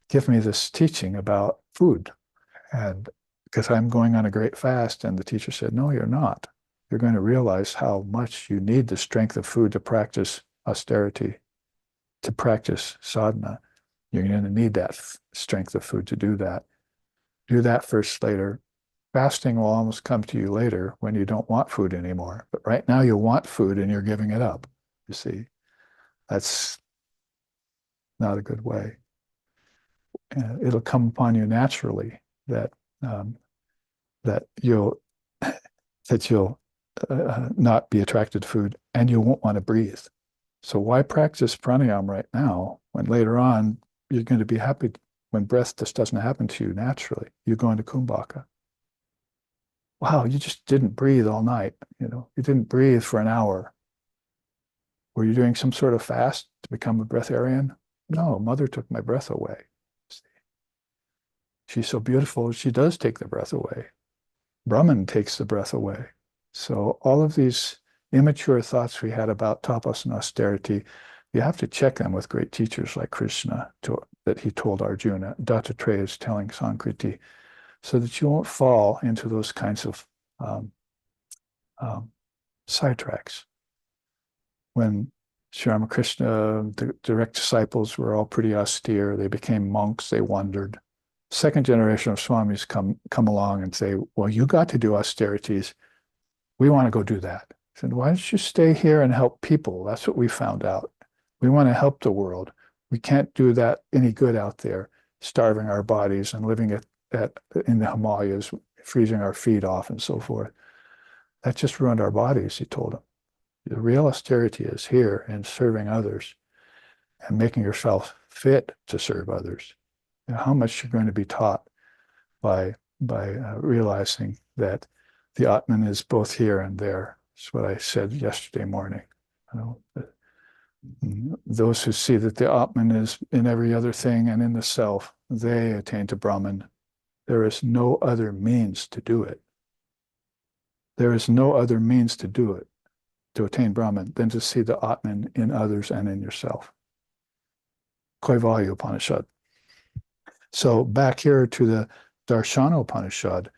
Speaker 1: teaching about food. And because I'm going on a great fast. And the teacher said, no, you're not. You're going to realize how much you need the strength of food to practice austerity, to practice sadhana. You're going to need that strength of food to do that. Do that first later. Fasting will almost come to you later when you don't want food anymore. But right now you want food and you're giving it up. You see, that's not a good way. It'll come upon you naturally that you'll not be attracted to food and you won't want to breathe. So why practice pranayama right now when later on you're going to be happy when breath just doesn't happen to you naturally? You go into kumbhaka. Wow, you just didn't breathe all night. You know, you didn't breathe for an hour. Were you doing some sort of fast to become a breatharian? No, mother took my breath away. She's so beautiful, she does take the breath away. Brahman takes the breath away. So all of these immature thoughts we had about tapas and austerity, you have to check them with great teachers like Krishna that he told Arjuna. Dattatreya is telling Sankriti, so that you won't fall into those kinds of sidetracks. When Sri Ramakrishna, the direct disciples were all pretty austere, they became monks, they wandered. Second generation of swamis come along and say, well, you got to do austerities. We want to go do that. I said, why don't you stay here and help people? That's what we found out. We want to help the world. We can't do that any good out there, starving our bodies and living in the Himalayas, freezing our feet off and so forth. That just ruined our bodies, he told them. The real austerity is here in serving others and making yourself fit to serve others. You know, how much you're going to be taught by realizing that the Atman is both here and there. That's what I said yesterday morning. You know, those who see that the Atman is in every other thing and in the self, they attain to Brahman. There is no other means to do it. There is no other means to do it, to attain Brahman, than to see the Atman in others and in yourself. Kaivalya Upanishad. So back here to the Darshana Upanishad,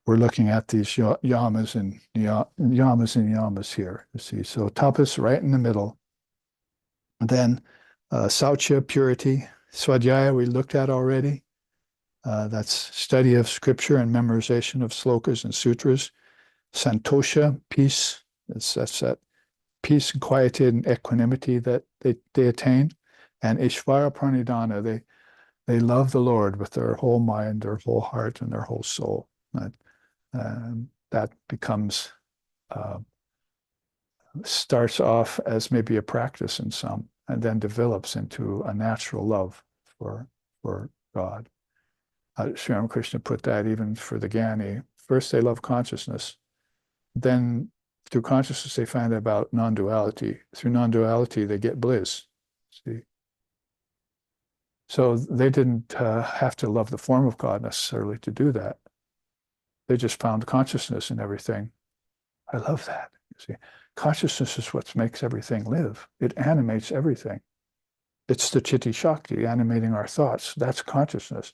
Speaker 1: we're looking at these yamas and yamas here. You see, so tapas right in the middle. And then Saucha, purity. Swadhyaya we looked at already. That's study of scripture and memorization of slokas and sutras. Santosha, peace. That's that peace and quietude and equanimity that they attain. And Ishvara Pranidhana, they love the Lord with their whole mind, their whole heart, and their whole soul. That becomes, starts off as maybe a practice in some, and then develops into a natural love for God. Sri Ramakrishna put that even for the Jnani. First, they love consciousness. Then, through consciousness, they find out about non-duality. Through non-duality, they get bliss. See? So they didn't have to love the form of God necessarily to do that. They just found consciousness in everything. I love that. You see, consciousness is what makes everything live. It animates everything. It's the Chitti Shakti animating our thoughts. That's consciousness.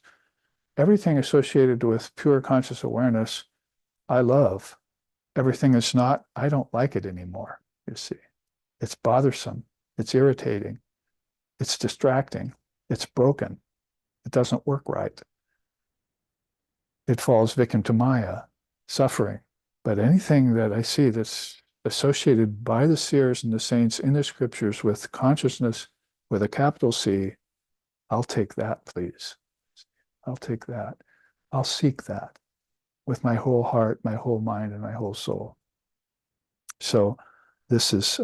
Speaker 1: Everything associated with pure conscious awareness, I love. Everything that's not, I don't like it anymore, you see. It's bothersome. It's irritating. It's distracting. It's broken. It doesn't work right. It falls victim to Maya, suffering. But anything that I see that's associated by the seers and the saints in the scriptures with consciousness with a capital C, I'll take that, please. I'll take that. I'll seek that with my whole heart, my whole mind, and my whole soul. So this is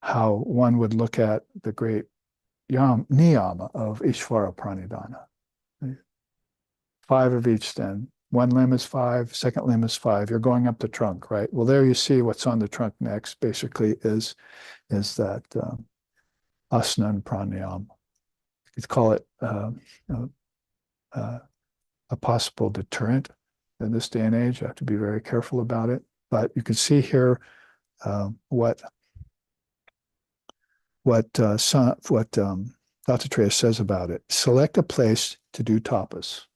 Speaker 1: how one would look at the great niyama of Ishvara Pranidhana. 5 of each then. One limb is 5, second limb is 5. You're going up the trunk, right? Well, there you see what's on the trunk next, basically, is that asana pranayama. You could call it a possible deterrent in this day and age. You have to be very careful about it. But you can see here what Dattatreya says about it. Select a place to do tapas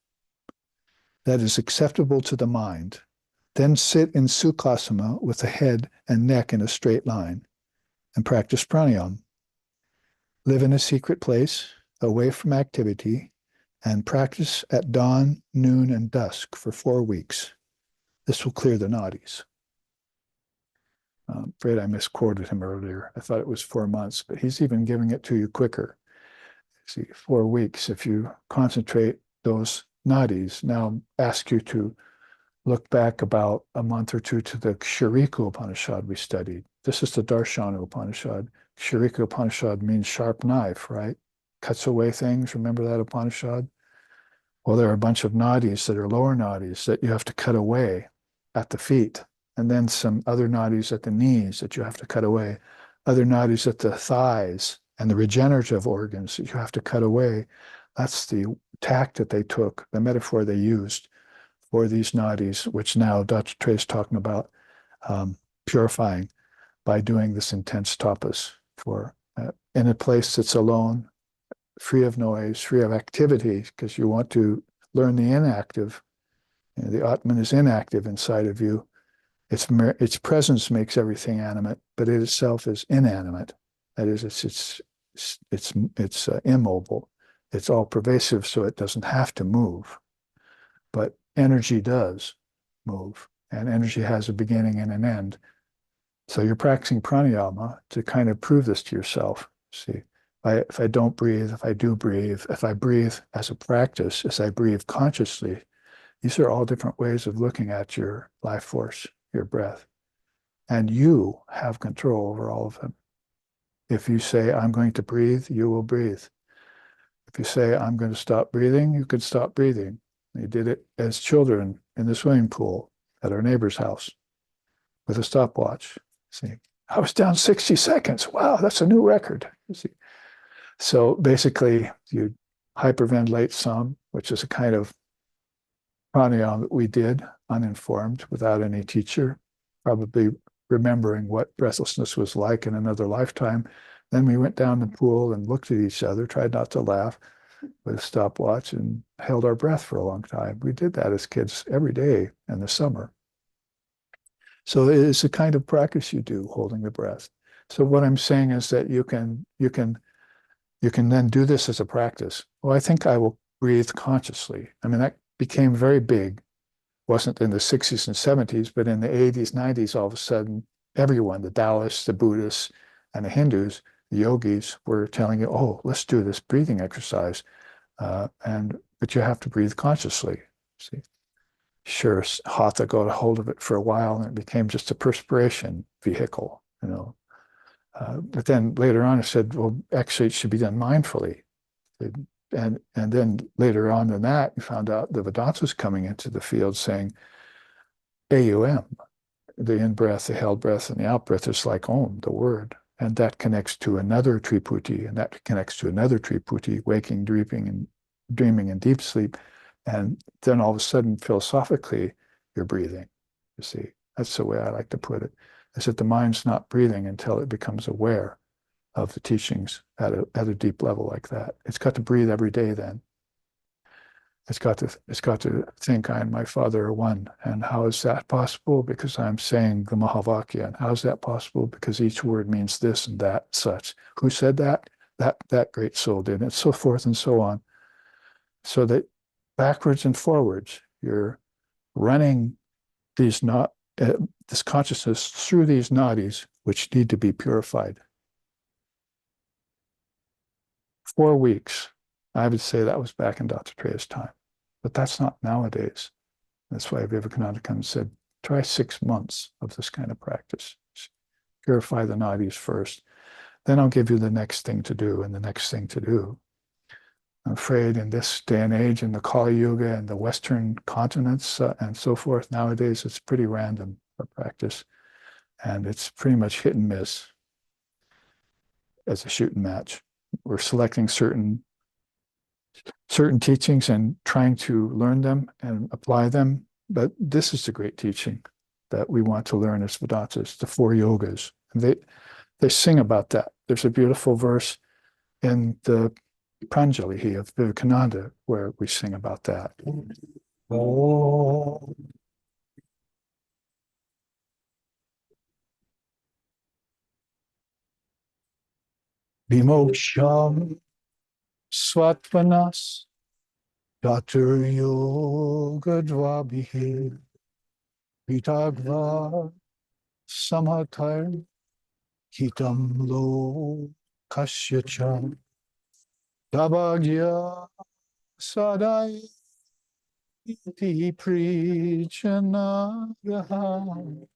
Speaker 1: that is acceptable to the mind. Then sit in sukhasana with the head and neck in a straight line and practice pranayama. Live in a secret place, away from activity, and practice at dawn, noon, and dusk for 4 weeks. This will clear the nadis. I'm afraid I misquoted him earlier. I thought it was 4 months, but he's even giving it to you quicker. See, 4 weeks. If you concentrate those nadis, now ask you to look back about a month or two to the Ksharika Upanishad we studied. This is the Darshana Upanishad. Ksharika Upanishad means sharp knife, right? Cuts away things. Remember that Upanishad? Well, there are a bunch of nadis that are lower nadis that you have to cut away at the feet. And then some other nadis at the knees that you have to cut away. Other nadis at the thighs and the regenerative organs that you have to cut away. That's the tact that they took, the metaphor they used for these nadis, which now Dattatreya is talking about purifying by doing this intense tapas for in a place that's alone, free of noise, free of activity, because you want to learn the inactive. You know, the Atman is inactive inside of you. Its presence makes everything animate, but it itself is inanimate. That is, it's immobile. It's all pervasive, so it doesn't have to move. But energy does move, and energy has a beginning and an end. So you're practicing pranayama to kind of prove this to yourself. See, if I don't breathe, if I do breathe, if I breathe as a practice, as I breathe consciously, these are all different ways of looking at your life force, your breath. And you have control over all of them. If you say, I'm going to breathe, you will breathe. If you say, I'm going to stop breathing, you can stop breathing. We did it as children in the swimming pool at our neighbor's house with a stopwatch. See, I was down 60 seconds. Wow, that's a new record. See. So basically, you hyperventilate some, which is a kind of pranayama that we did uninformed without any teacher, probably remembering what breathlessness was like in another lifetime. Then we went down the pool and looked at each other, tried not to laugh with a stopwatch, and held our breath for a long time. We did that as kids every day in the summer. So it's a kind of practice you do, holding the breath. So what I'm saying is that you can then do this as a practice. Well, I think I will breathe consciously. I mean, that became very big. Wasn't in the 60s and 70s, but in the 80s, 90s, all of a sudden, everyone, the Taoists, the Buddhists, and the Hindus, the yogis, were telling you, oh, let's do this breathing exercise. But you have to breathe consciously. See, sure, Hatha got a hold of it for a while, and it became just a perspiration vehicle, you know. But then later on, I said, well, actually, it should be done mindfully. And then later on than that, you found out the Vedanta was coming into the field saying, AUM, the in-breath, the held breath, and the out-breath is like Om, the word. And that connects to another Triputi, and that connects to another Triputi, waking, dreaming, and deep sleep. And then all of a sudden, philosophically, you're breathing. You see, that's the way I like to put it, is that the mind's not breathing until it becomes aware of the teachings at a deep level like that. It's got to breathe every day then. It's got to think I and my Father are one. And how is that possible? Because I'm saying the Mahavakya. And how is that possible? Because each word means this and that, such. Who said that? That great soul did, and so forth and so on. So that backwards and forwards, you're running this consciousness through these nadis, which need to be purified. 4 weeks. I would say that was back in Dr. Treya's time, but that's not nowadays. That's why Vivekananda comes and said, try 6 months of this kind of practice. Purify the nadis first. Then I'll give you the next thing to do and the next thing to do. I'm afraid in this day and age, in the Kali Yuga and the Western continents and so forth, nowadays it's pretty random for practice. And it's pretty much hit and miss as a shooting match. We're selecting certain teachings and trying to learn them and apply them. But this is the great teaching that we want to learn as Vedantas, the 4 yogas. And they sing about that. There's a beautiful verse in the Pranjali of Vivekananda where we sing about that. Oh. Vimoksham Svatvanas Datur Yoga Dvabhihi Pitagva Samhatar Hitam Lo Kasyacha Dabhagya Sadai Iti Prijanagraha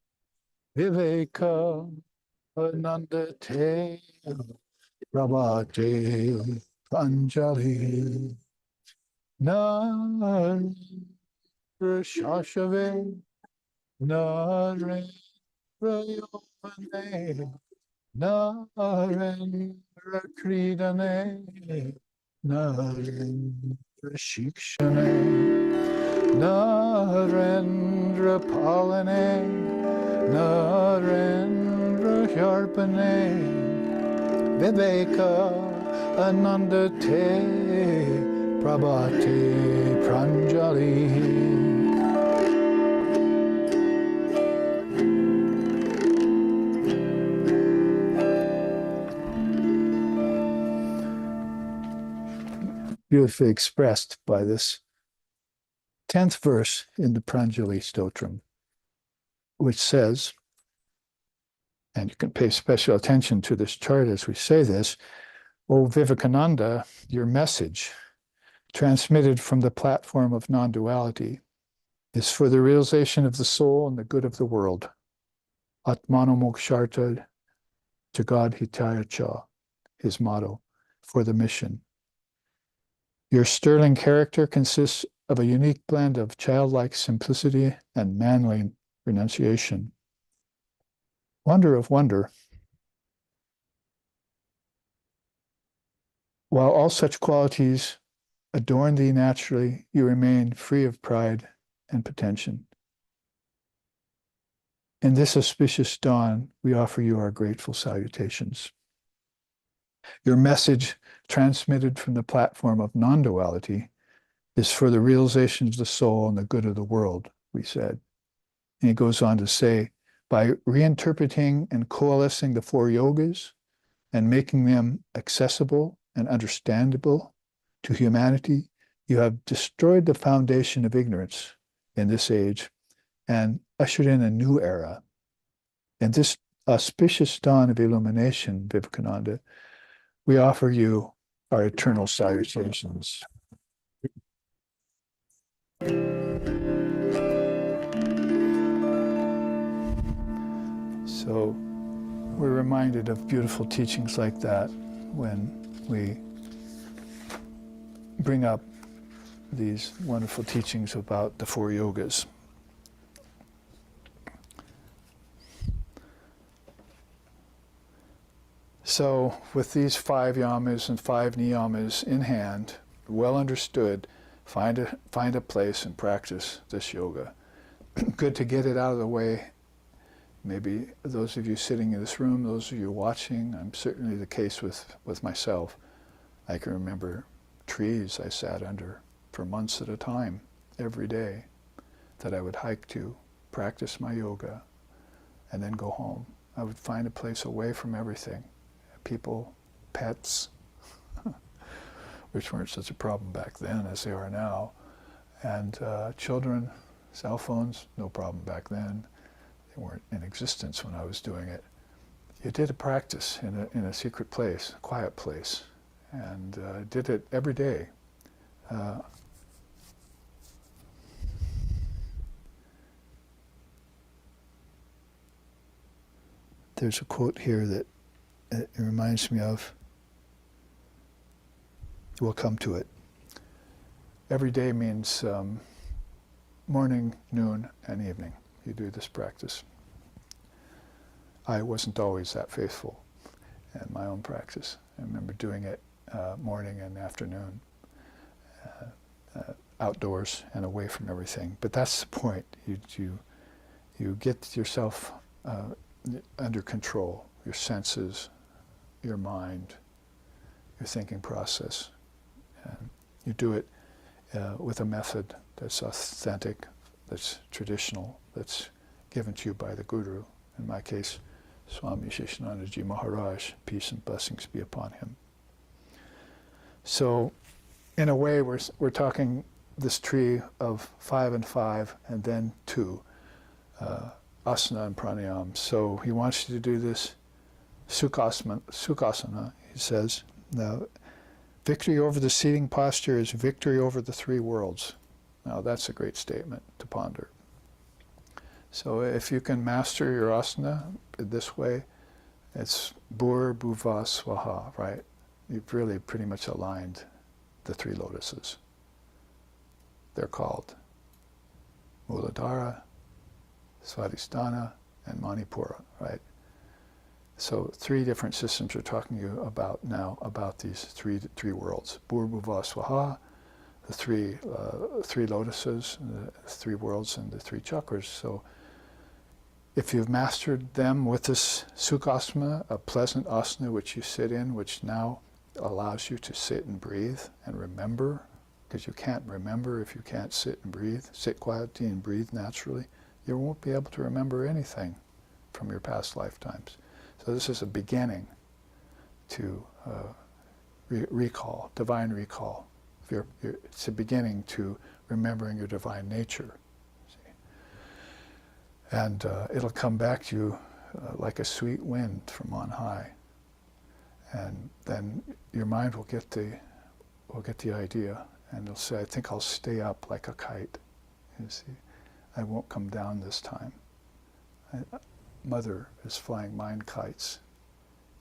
Speaker 1: Viveka Anandate Prabhate Panjali Narendra Shashave Narendra Yovane Narendra Kridane Narendra Shikshane Narendra Palane Narendra Hyarpane Viveka Anandate Prabhate Pranjali. Beautifully expressed by this 10th verse in the Pranjali Stotram, which says, and you can pay special attention to this chart as we say this, O Vivekananda, your message, transmitted from the platform of non-duality, is for the realization of the soul and the good of the world. Atmano Moksharta Jagad Hitaya Cha, his motto for the mission. Your sterling character consists of a unique blend of childlike simplicity and manly renunciation. Wonder of wonder. While all such qualities adorn thee naturally, you remain free of pride and pretension. In this auspicious dawn, we offer you our grateful salutations. Your message, transmitted from the platform of non-duality, is for the realization of the soul and the good of the world, we said. And he goes on to say, by reinterpreting and coalescing the 4 yogas and making them accessible and understandable to humanity, you have destroyed the foundation of ignorance in this age and ushered in a new era. In this auspicious dawn of illumination, Vivekananda, we offer you our eternal salutations. So we're reminded of beautiful teachings like that when we bring up these wonderful teachings about the 4 yogas. So with these 5 yamas and 5 niyamas in hand, well understood, find a place and practice this yoga. Good to get it out of the way. Maybe those of you sitting in this room, those of you watching, I'm certainly the case with myself. I can remember trees I sat under for months at a time, every day, that I would hike to, practice my yoga, and then go home. I would find a place away from everything. People, pets, which weren't such a problem back then as they are now, and children, cell phones, no problem back then. They weren't in existence when I was doing it. You did a practice in a secret place, a quiet place, and did it every day. There's a quote here that it reminds me of. We'll come to it. Every day means morning, noon, and evening. You do this practice. I wasn't always that faithful in my own practice. I remember doing it morning and afternoon, outdoors and away from everything. But that's the point. You get yourself under control, your senses, your mind, your thinking process. And you do it with a method that's authentic, that's traditional, that's given to you by the Guru. In my case, Swami Shishanandaji Maharaj, peace and blessings be upon him. So, in a way, we're talking this tree of 5 and 5, and then 2, asana and pranayama. So he wants you to do this sukhasana, he says. Now, victory over the seating posture is victory over the 3 worlds. Now, that's a great statement to ponder. So if you can master your asana this way, it's bhur, bhuva, swaha, right? You've really pretty much aligned the 3 lotuses. They're called Muladhara, Svadhisthana, and Manipura, right? So 3 different systems are talking to you about now, about these three worlds. Bhur, bhuva, swaha, the 3 lotuses, the 3 worlds, and the 3 chakras. So if you've mastered them with this sukhasana, a pleasant asana which you sit in, which now allows you to sit and breathe and remember, because you can't remember if you can't sit and breathe, sit quietly and breathe naturally, you won't be able to remember anything from your past lifetimes. So this is a beginning to recall, divine recall. It's a beginning to remembering your divine nature. And it'll come back to you like a sweet wind from on high. And then your mind will get the idea, and it'll say, I think I'll stay up like a kite. You see, I won't come down this time. Mother is flying mind kites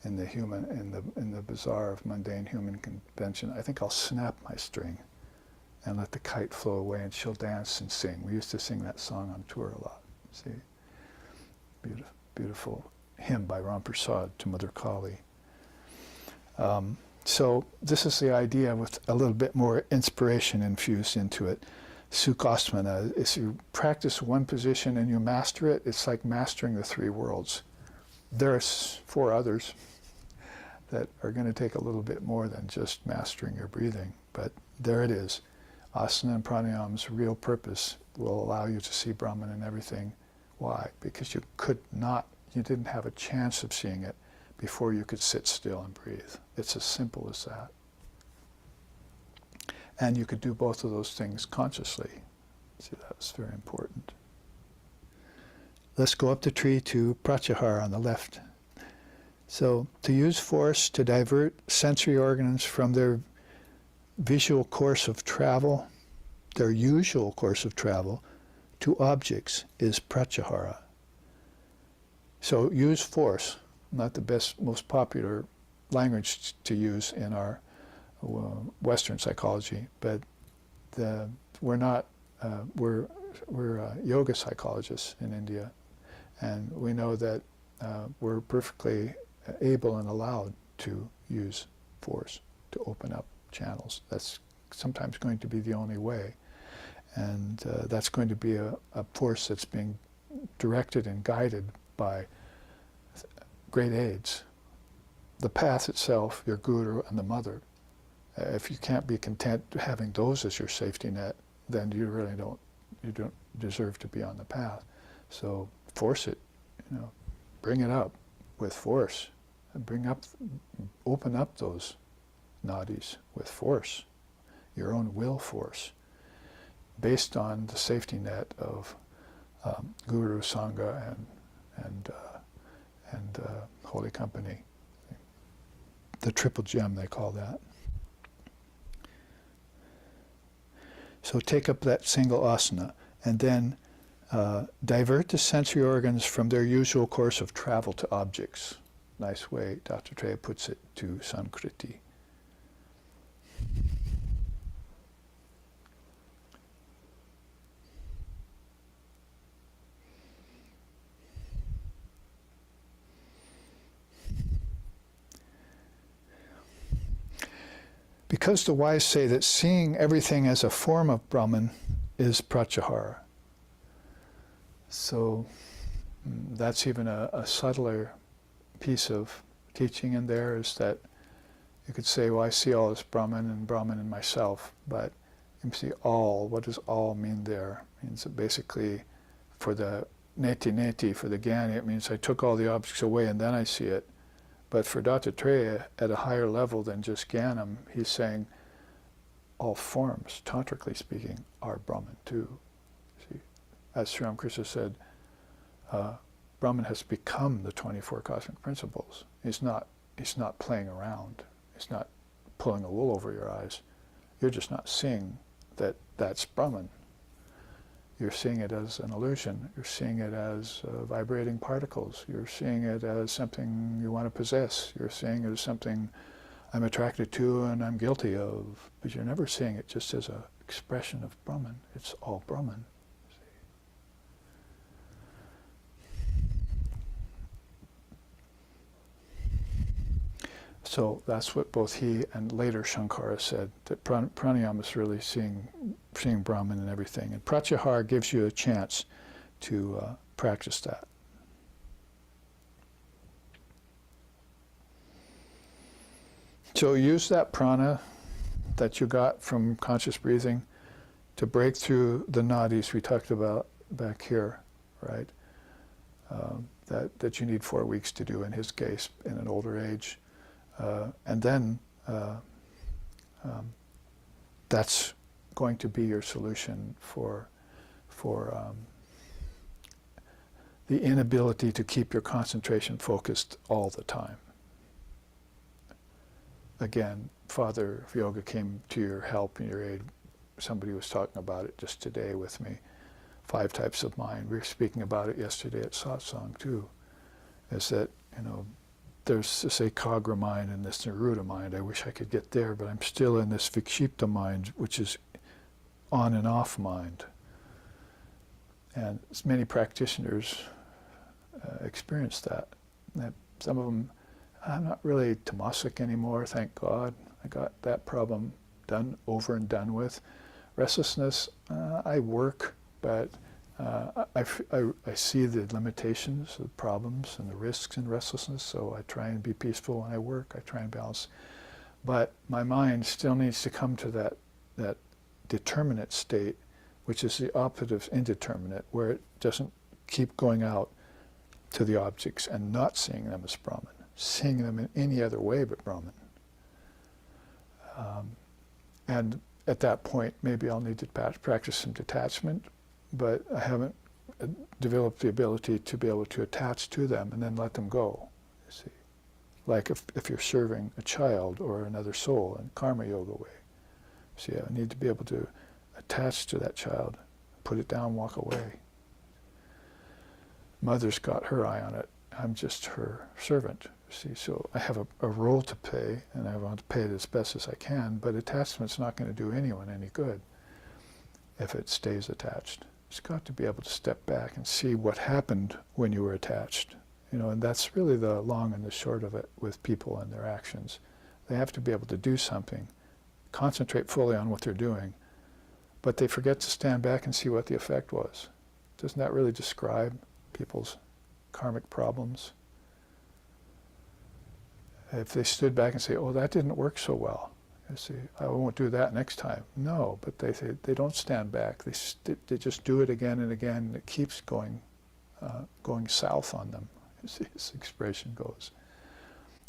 Speaker 1: in the bazaar of mundane human convention. I think I'll snap my string and let the kite flow away, and she'll dance and sing. We used to sing that song on tour a lot. See, beautiful hymn by Ram Prasad to Mother Kali. So this is the idea with a little bit more inspiration infused into it. Sukhasana, if you practice one position and you master it, it's like mastering the 3 worlds. There's 4 others that are going to take a little bit more than just mastering your breathing, but there it is. Asana and pranayama's real purpose will allow you to see Brahman in everything. Why? Because you didn't have a chance of seeing it before you could sit still and breathe. It's as simple as that. And you could do both of those things consciously. See, that's very important. Let's go up the tree to pratyahara on the left. So, to use force to divert sensory organs from their visual course of travel, their usual course of travel, to objects is pratyahara. So use force, not the best, most popular language to use in our Western psychology, but we're yoga psychologists in India, and we know that we're perfectly able and allowed to use force to open up channels. That's sometimes going to be the only way, and that's going to be a force that's being directed and guided by great aids. The path itself, your guru and the mother. If you can't be content having those as your safety net, then you really don't deserve to be on the path. So force it, bring it up with force, and open up those nadis with force, your own will force, based on the safety net of guru, sangha, and holy company. The triple gem, they call that. So take up that single asana, and then divert the sensory organs from their usual course of travel to objects. Nice way Dr. Treya puts it to Sankriti. Because the wise say that seeing everything as a form of Brahman is pratyahara. So that's even a subtler piece of teaching in there, is that you could say, well, I see all as Brahman in myself, but you see all. What does all mean there? It means that basically for the neti, for the Jnani, it means I took all the objects away and then I see it. But for Dr. Treya, at a higher level than just Jnanam, he's saying all forms, tantrically speaking, are Brahman too. See, as Sri Ramakrishna said, Brahman has become the 24 cosmic principles. He's not playing around. He's not pulling a wool over your eyes. You're just not seeing that that's Brahman. You're seeing it as an illusion. You're seeing it as vibrating particles. You're seeing it as something you want to possess. You're seeing it as something I'm attracted to and I'm guilty of. But you're never seeing it just as an expression of Brahman. It's all Brahman. So that's what both he and later Shankara said, that pranayama is really seeing Brahman in everything. And pratyahara gives you a chance to practice that. So use that prana that you got from conscious breathing to break through the nadis we talked about back here, right? That you need 4 weeks to do in his case in an older age. And then that's going to be your solution for the inability to keep your concentration focused all the time. Again, Father of Yoga came to your help and your aid. Somebody was talking about it just today with me. 5 types of mind. We were speaking about it yesterday at satsang too. Is that, there's this ekagra mind and this niruddha mind. I wish I could get there, but I'm still in this vikshipta mind, which is on and off mind. And many practitioners experience that. Some of them, I'm not really tamasic anymore, thank God. I got that problem over and done with. Restlessness, I work, but I see the limitations, the problems, and the risks in restlessness, so I try and be peaceful when I work. I try and balance. But my mind still needs to come to that determinate state, which is the opposite of indeterminate, where it doesn't keep going out to the objects and not seeing them as Brahman, seeing them in any other way but Brahman. And at that point, maybe I'll need to practice some detachment, but I haven't developed the ability to be able to attach to them and then let them go, you see. Like if you're serving a child or another soul in karma yoga way. See, I need to be able to attach to that child, put it down, walk away. Mother's got her eye on it. I'm just her servant, see. So I have a role to play, and I want to pay it as best as I can, but attachment's not going to do anyone any good if it stays attached. It's got to be able to step back and see what happened when you were attached. And that's really the long and the short of it with people and their actions. They have to be able to do something, concentrate fully on what they're doing, but they forget to stand back and see what the effect was. Doesn't that really describe people's karmic problems? If they stood back and say, oh, that didn't work so well, you see, I won't do that next time. No, but they don't stand back. They just do it again and again, and it keeps going south on them, as this expression goes.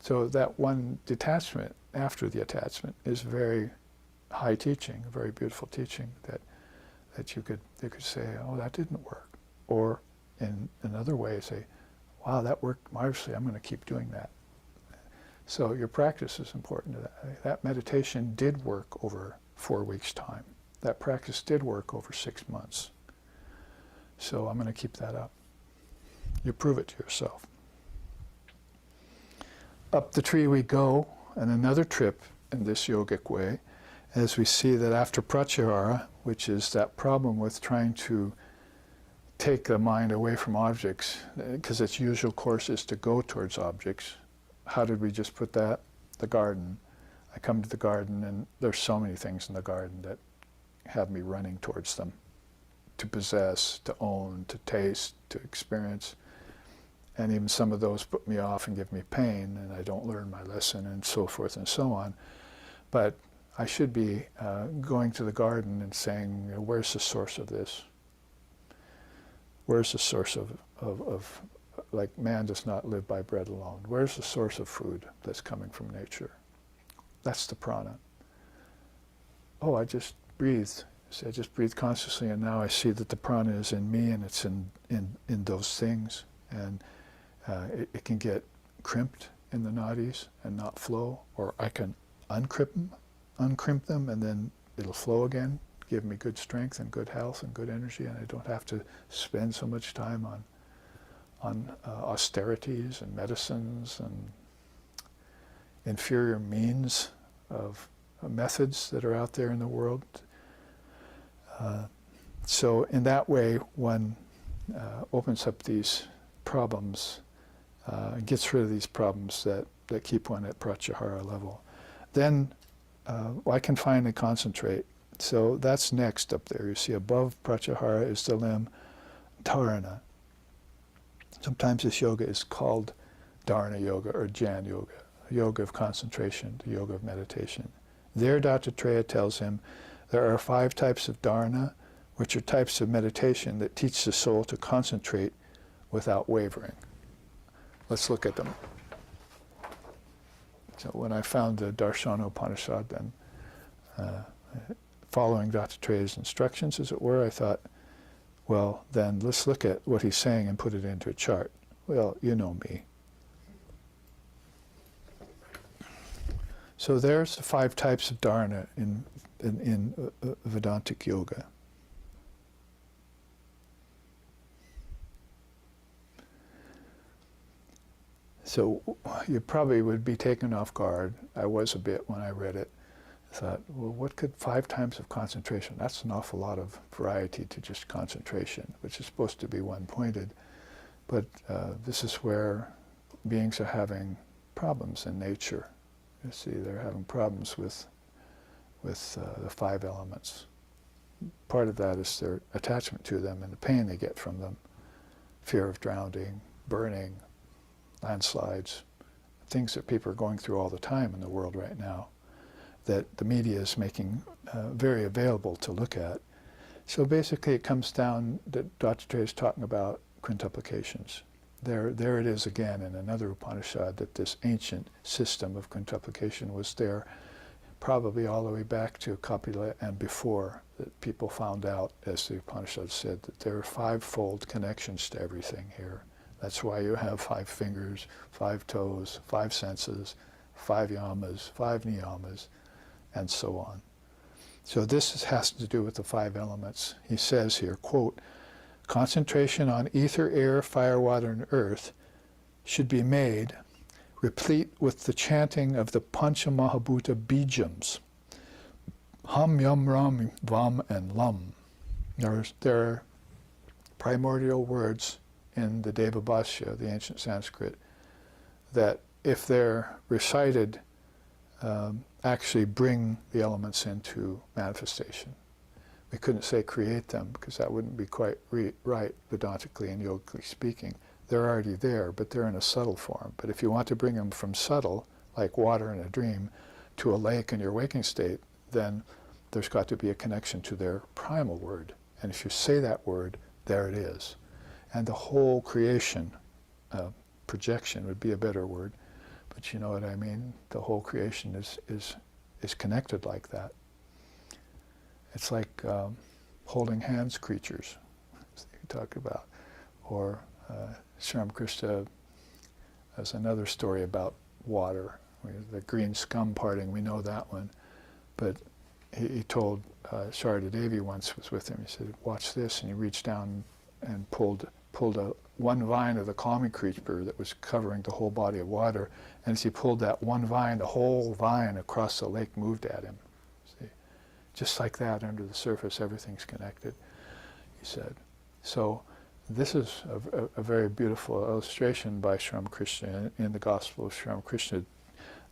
Speaker 1: So that one detachment after the attachment is very high teaching, very beautiful teaching that they could say, oh, that didn't work. Or in another way say, wow, that worked marvelously, I'm going to keep doing that. So your practice is important to that. That meditation did work over 4 weeks' time. that practice did work over 6 months. So I'm going to keep that up. You prove it to yourself. Up the tree we go, and another trip in this yogic way, as we see that after pratyahara, which is that problem with trying to take the mind away from objects, because its usual course is to go towards objects. How did we just put that? The garden. I come to the garden, and there's so many things in the garden that have me running towards them, to possess, to own, to taste, to experience. And even some of those put me off and give me pain, and I don't learn my lesson, and so forth and so on. But I should be going to the garden and saying, where's the source of this? Where's the source of, like, man does not live by bread alone. Where's the source of food that's coming from nature? That's the prana. Oh, I just breathed. So I just breathed consciously, and now I see that the prana is in me, and it's in those things. And it can get crimped in the nadis and not flow, or I can uncrimp them, and then it'll flow again, give me good strength and good health and good energy, and I don't have to spend so much time on austerities and medicines and inferior means of methods that are out there in the world. So in that way, one opens up these problems, gets rid of these problems that keep one at pratyahara level. Then I can finally concentrate. So that's next up there. You see above pratyahara is the limb dharana. Sometimes this yoga is called dharana yoga or jnana yoga, yoga of concentration, the yoga of meditation. There Dattatreya tells him there are 5 types of dharana, which are types of meditation that teach the soul to concentrate without wavering. Let's look at them. So when I found the Darshana Upanishad, then following Dattatreya's instructions, as it were, I thought, well, then let's look at what he's saying and put it into a chart. Well, you know me. So there's the 5 types of dharana in Vedantic yoga. So you probably would be taken off guard. I was a bit when I read it. I thought, well, what could 5 times of concentration? That's an awful lot of variety to just concentration, which is supposed to be one-pointed. But this is where beings are having problems in nature. You see, they're having problems with the 5 elements. Part of that is their attachment to them and the pain they get from them. Fear of drowning, burning, landslides, things that people are going through all the time in the world right now, that the media is making very available to look at. So basically it comes down that Dattatreya is talking about quintuplications. There it is again in another Upanishad, that this ancient system of quintuplication was there probably all the way back to Kapila and before, that people found out, as the Upanishad said, that there are 5-fold connections to everything here. That's why you have 5 fingers, 5 toes, 5 senses, 5 yamas, 5 niyamas, and so on. So this has to do with the 5 elements. He says here, quote, concentration on ether, air, fire, water, and earth should be made replete with the chanting of the Pancha Mahabhuta Bijams, Ham, Yam, Ram, Vam, and Lam. There are primordial words in the Devabhashya, the ancient Sanskrit, that if they're recited, actually bring the elements into manifestation. We couldn't say create them, because that wouldn't be quite right, Vedantically and yogically speaking. They're already there, but they're in a subtle form. But if you want to bring them from subtle, like water in a dream, to a lake in your waking state, then there's got to be a connection to their primal word. And if you say that word, there it is. And the whole creation, projection would be a better word, but you know what I mean? The whole creation is connected like that. It's like holding hands creatures, as you talk about. Or Sri Ramakrishna has another story about water, the green scum parting, we know that one. But he told Sharda Devi once was with him. He said, watch this, and he reached down and pulled one vine of the calming creeper that was covering the whole body of water, and as he pulled that one vine, the whole vine across the lake moved at him. See? Just like that, under the surface, everything's connected, he said. So this is a very beautiful illustration by Sri Ramakrishna in the Gospel of Sri Ramakrishna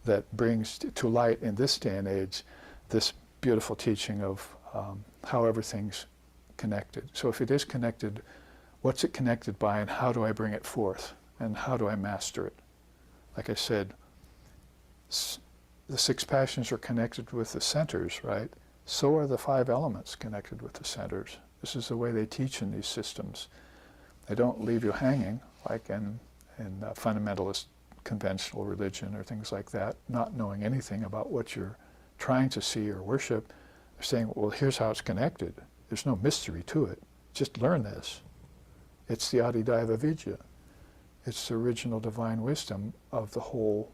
Speaker 1: that brings to light in this day and age this beautiful teaching of how everything's connected. So if it is connected, what's it connected by, and how do I bring it forth, and how do I master it? Like I said, the 6 passions are connected with the centers, right? So are the 5 elements connected with the centers. This is the way they teach in these systems. They don't leave you hanging, like in fundamentalist conventional religion or things like that, not knowing anything about what you're trying to see or worship. They're saying, well, here's how it's connected. There's no mystery to it. Just learn this. It's the Adidaiva Vidya. It's the original divine wisdom of the whole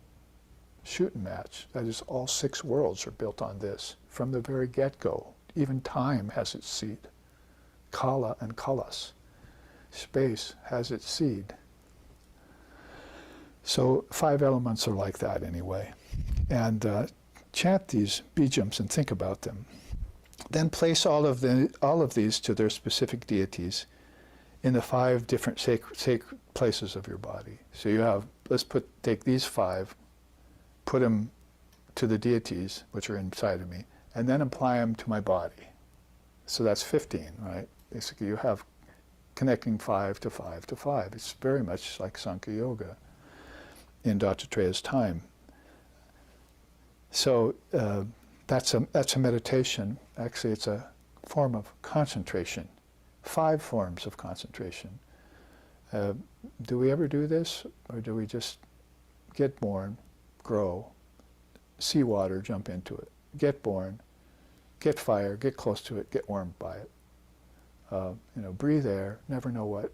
Speaker 1: shooting match. That is, all 6 worlds are built on this from the very get-go. Even time has its seed. Kala and Kalas. Space has its seed. So 5 elements are like that anyway. And chant these bijams and think about them. Then place all of these to their specific deities in the 5 different sacred places of your body. So you have, take these 5, put them to the deities, which are inside of me, and then apply them to my body. So that's 15, right? Basically you have connecting 5 to 5 to 5. It's very much like Sankhya Yoga in Dattatreya's time. So that's a meditation. Actually, it's a form of concentration. 5 forms of concentration. Do we ever do this, or do we just get born, grow, see water, jump into it, get born, get fire, get close to it, get warmed by it? Breathe air, never know what,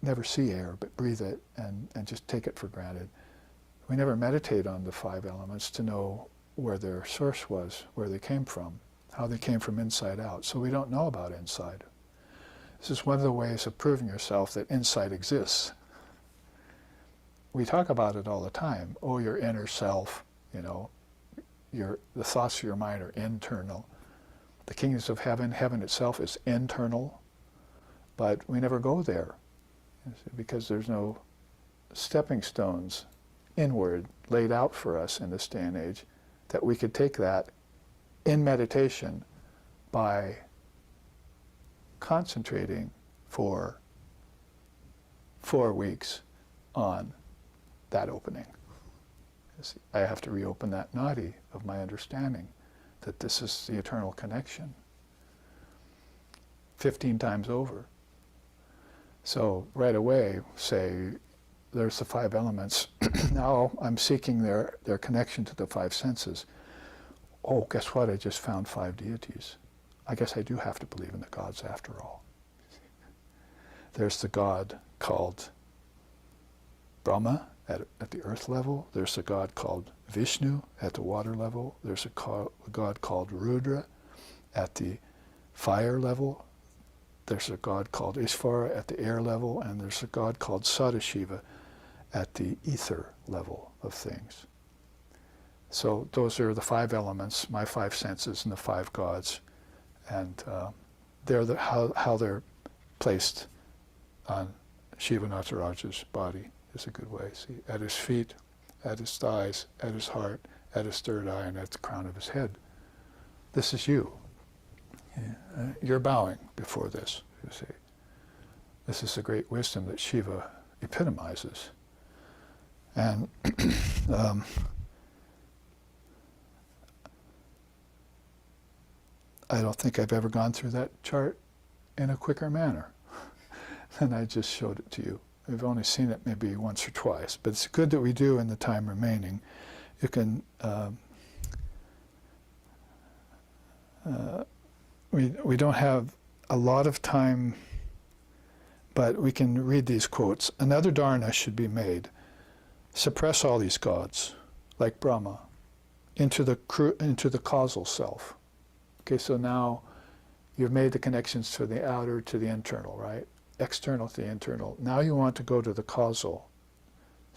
Speaker 1: never see air, but breathe it and just take it for granted. We never meditate on the 5 elements to know where their source was, where they came from, how they came from inside out. So we don't know about inside. This is one of the ways of proving yourself that insight exists. We talk about it all the time. Oh, your inner self, the thoughts of your mind are internal. The kingdoms of heaven, heaven itself is internal, but we never go there because there's no stepping stones inward laid out for us in this day and age that we could take that in meditation by concentrating for 4 weeks on that opening. I have to reopen that nadi of my understanding that this is the eternal connection 15 times over. So right away, say, there's the 5 elements. Now I'm seeking their connection to the 5 senses. Oh, guess what? I just found 5 deities. I guess I do have to believe in the gods after all. There's the god called Brahma at the earth level. There's a god called Vishnu at the water level. There's a god called Rudra at the fire level. There's a god called Ishvara at the air level, and there's a god called Sadashiva at the ether level of things. So those are the 5 elements, my 5 senses, and the 5 gods, and they're how they're placed on Shiva Nataraja's body is a good way. See, at his feet, at his thighs, at his heart, at his third eye, and at the crown of his head. This is you. You're bowing before this, you see. This is the great wisdom that Shiva epitomizes. And I don't think I've ever gone through that chart in a quicker manner than I just showed it to you. We've only seen it maybe once or twice, but it's good that we do in the time remaining. You can, we don't have a lot of time, but we can read these quotes. Another dharana should be made. Suppress all these gods, like Brahma, into the causal self. Okay, so now you've made the connections to the outer to the internal, right? External to the internal. Now you want to go to the causal.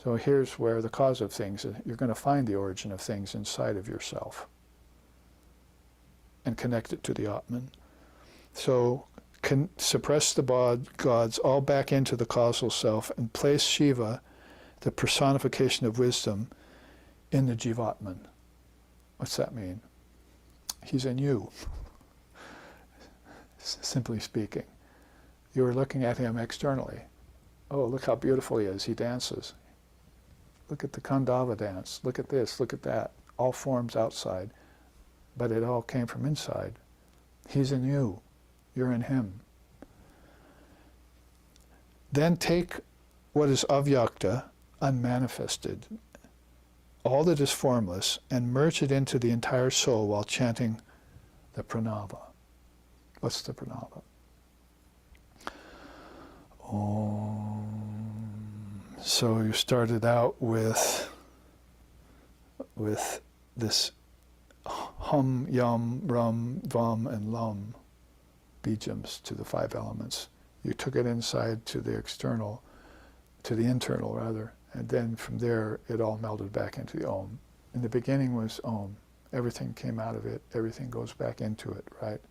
Speaker 1: So here's where the cause of things, you're going to find the origin of things inside of yourself and connect it to the Atman. So suppress the gods all back into the causal self and place Shiva, the personification of wisdom, in the Jivatman. What's that mean? He's in you, simply speaking. You are looking at him externally. Oh, look how beautiful he is. He dances. Look at the Khandava dance. Look at this. Look at that. All forms outside, but it all came from inside. He's in you. You're in him. Then take what is avyakta, unmanifested, all that is formless, and merge it into the entire soul while chanting the pranava. What's the pranava? Om. So you started out with this hum, yum, rum, vam, and lum, bijams to the 5 elements. You took it inside to the external, to the internal rather, and then from there it all melded back into the Om. In the beginning was Om. Everything came out of it, everything goes back into it, right?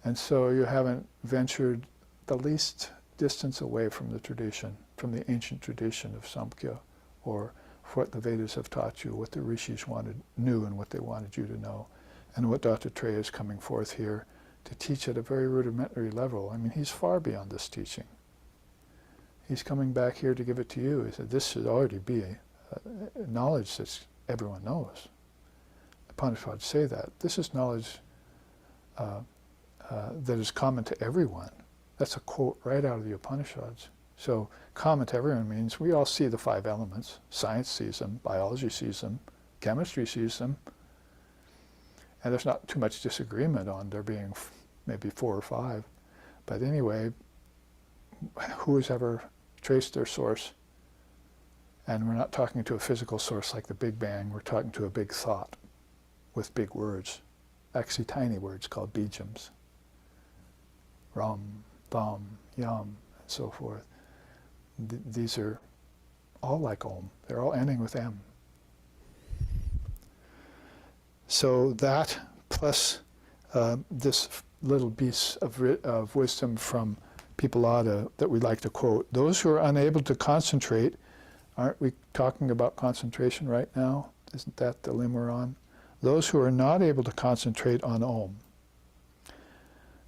Speaker 1: And so you haven't ventured the least distance away from the tradition, from the ancient tradition of Samkhya, or what the Vedas have taught you, what the rishis knew and what they wanted you to know, and what Dr. Trey is coming forth here to teach at a very rudimentary level. I mean, he's far beyond this teaching. He's coming back here to give it to you. He said, this should already be knowledge that everyone knows. The Upanishads say that. This is knowledge that is common to everyone. That's a quote right out of the Upanishads. So common to everyone means we all see the 5 elements. Science sees them, biology sees them, chemistry sees them. And there's not too much disagreement on there being maybe 4 or 5. But anyway, who has ever traced their source? And we're not talking to a physical source like the Big Bang, we're talking to a big thought with big words, actually tiny words called bijams. Ram, Vam, Yam, and so forth. These are all like Om. They're all ending with M. So that plus this little piece of wisdom from Pipalada that we like to quote, those who are unable to concentrate, aren't we talking about concentration right now? Isn't that the limb we're on? Those who are not able to concentrate on Om,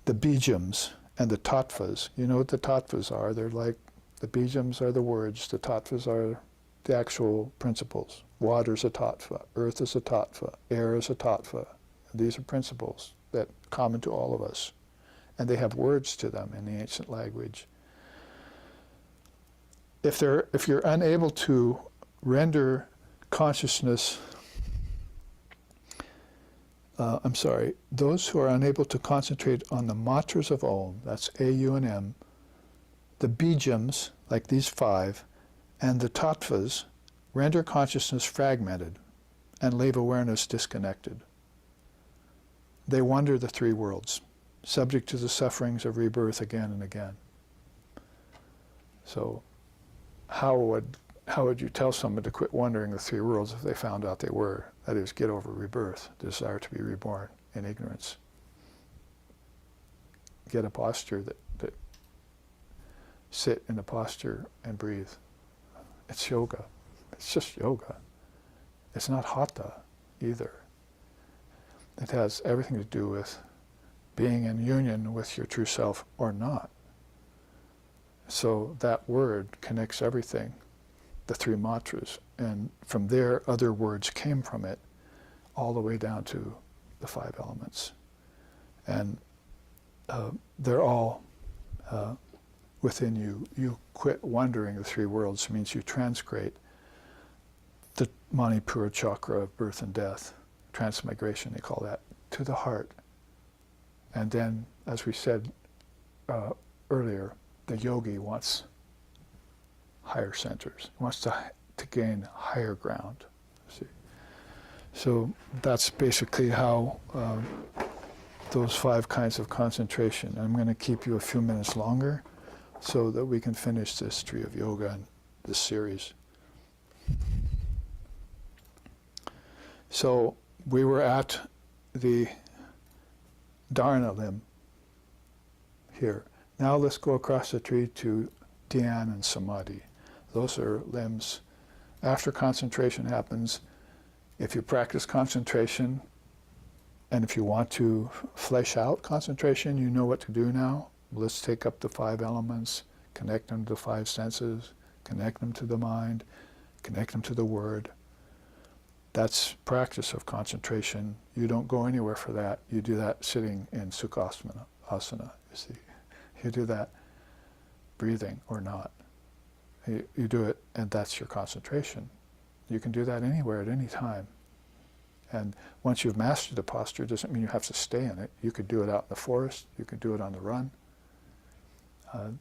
Speaker 1: the bijams and the tattvas, you know what the tattvas are? They're like, the bijams are the words, the tattvas are the actual principles. Water's a tattva, earth is a tattva, air is a tattva. These are principles that are common to all of us. And they have words to them in the ancient language. If you're unable to render consciousness, those who are unable to concentrate on the matras of Om, that's A, U, and M, the bijams, like these 5, and the tattvas, render consciousness fragmented and leave awareness disconnected. They wander the 3 worlds, subject to the sufferings of rebirth again and again. So how would you tell someone to quit wandering the 3 worlds if they found out they were? That is, get over rebirth, desire to be reborn in ignorance. Get a posture that sit in a posture and breathe. It's yoga. It's just yoga. It's not hatha either. It has everything to do with being in union with your true self or not. So that word connects everything, the 3 matras, and from there other words came from it all the way down to the 5 elements. And they're all within you. You quit wandering the 3 worlds, means you transgrade the Manipura chakra of birth and death, transmigration they call that, to the heart. And then, as we said earlier, the yogi wants higher centers. He wants to gain higher ground. See? So that's basically how those 5 kinds of concentration. I'm going to keep you a few minutes longer so that we can finish this History of Yoga and this series. So we were at the Dharana limb here. Now let's go across the tree to Dhyan and Samadhi. Those are limbs. After concentration happens, if you practice concentration, and if you want to flesh out concentration, you know what to do now. Let's take up the 5 elements, connect them to the 5 senses, connect them to the mind, connect them to the word. That's practice of concentration. You don't go anywhere for that. You do that sitting in Sukhasana, asana, you see. You do that breathing or not. You do it, and that's your concentration. You can do that anywhere at any time. And once you've mastered the posture, it doesn't mean you have to stay in it. You could do it out in the forest. You could do it on the run.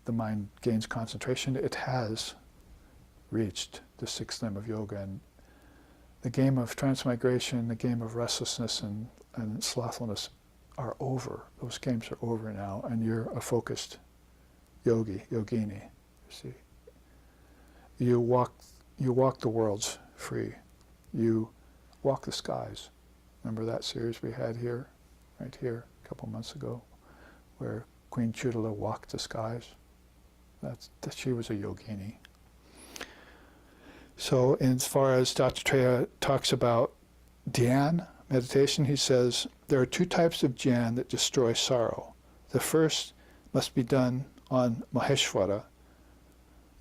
Speaker 1: The mind gains concentration. It has reached the 6th limb of yoga. And the game of transmigration, the game of restlessness and slothfulness are over. Those games are over now, and you're a focused yogi, yogini, you see. You walk the worlds free. You walk the skies. Remember that series we had here, right here, a couple months ago, where Queen Chudala walked the skies? She was a yogini. So as far as Dattatreya talks about dhyan, meditation, he says, there are 2 types of dhyan that destroy sorrow. The first must be done on Maheshwara,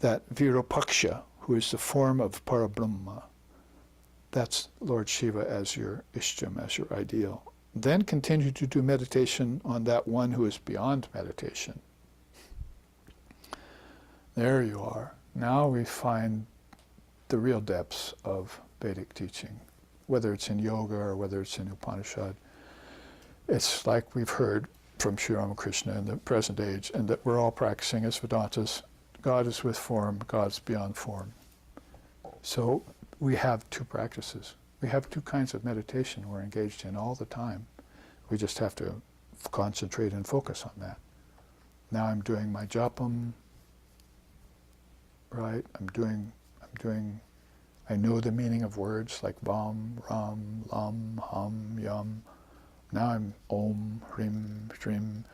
Speaker 1: that Virupaksha, who is the form of Parabrahma. That's Lord Shiva as your Ishtam, as your ideal. Then continue to do meditation on that one who is beyond meditation. There you are. Now we find the real depths of Vedic teaching, whether it's in yoga or whether it's in Upanishad. It's like we've heard from Sri Ramakrishna in the present age, and that we're all practicing as Vedantas. God is with form, God's beyond form. So we have 2 practices. We have 2 kinds of meditation we're engaged in all the time. We just have to concentrate and focus on that. Now I'm doing my japam, right? I know the meaning of words like vam, ram, lam, ham, yam. Now I'm om, hrim, shrim.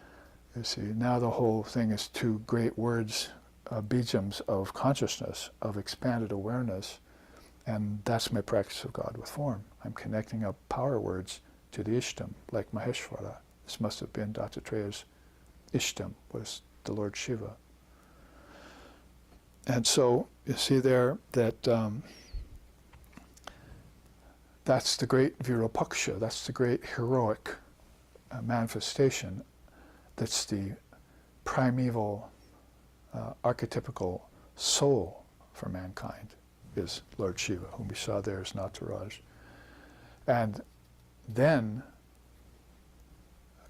Speaker 1: You see, now the whole thing is 2 great words, bijams of consciousness, of expanded awareness, and that's my practice of God with form. I'm connecting up power words to the Ishtam, like Maheshwara. This must have been Dattatreya's Ishtam, was the Lord Shiva. And so you see there that that's the great Virupaksha, that's the great heroic manifestation. That's the primeval, archetypical soul for mankind, is Lord Shiva, whom we saw there as Nataraj. And then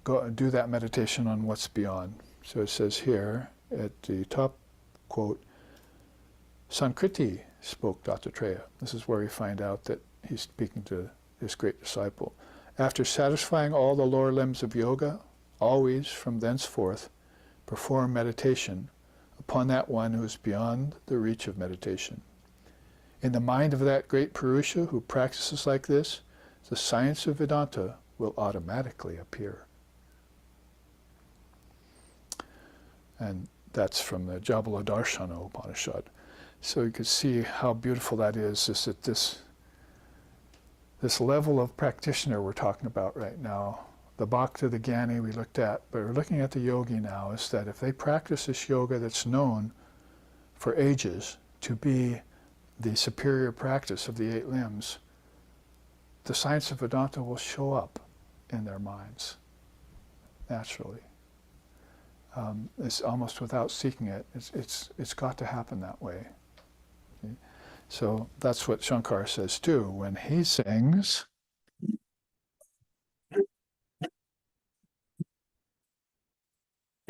Speaker 1: go and do that meditation on what's beyond. So it says here at the top quote, Sankriti spoke Dattatreya. This is where we find out that he's speaking to this great disciple. After satisfying all the lower limbs of yoga, always from thenceforth perform meditation upon that one who is beyond the reach of meditation. In the mind of that great Purusha who practices like this, the science of Vedanta will automatically appear. And that's from the Jabaladarshana Upanishad. So you can see how beautiful that is that this level of practitioner we're talking about right now, the Bhakta, the Jnani we looked at, but we're looking at the yogi now, is that if they practice this yoga that's known for ages to be the superior practice of the 8 limbs, the science of Vedanta will show up in their minds naturally. It's almost without seeking it. It's got to happen that way. Okay? So that's what Shankar says too when he sings.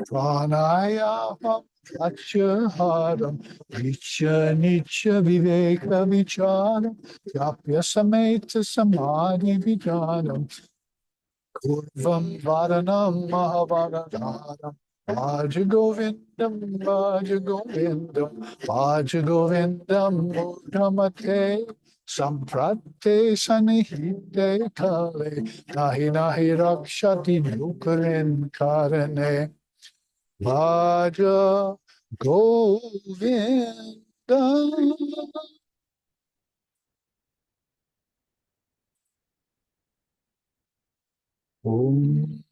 Speaker 1: Pranayama Prachaharam Nicha Nicha Viveka Vicharam Yapya Sameta Samadhi Vijanam Kurvam Varanam Mahavanadanam Bhaja Govindam Bhaja Govindam Bhaja Govindam Mudhamate Samprate Sanihite Kale Nahi Nahi Rakshati Nukarin Karane Bhaja Govindam. Om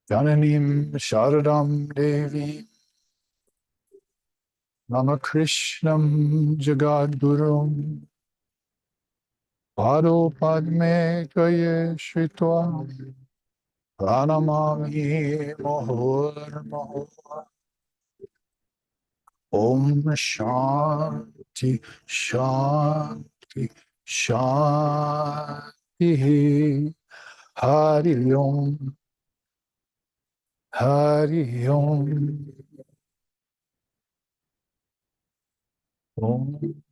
Speaker 1: Jananim Sharadam Devi Ramakrishnam Jagadgurum Pado Padme Kaye Shritva Pranamami Mohor Mohor Om Shanti Shanti Shanti Hari Om Hari Om Om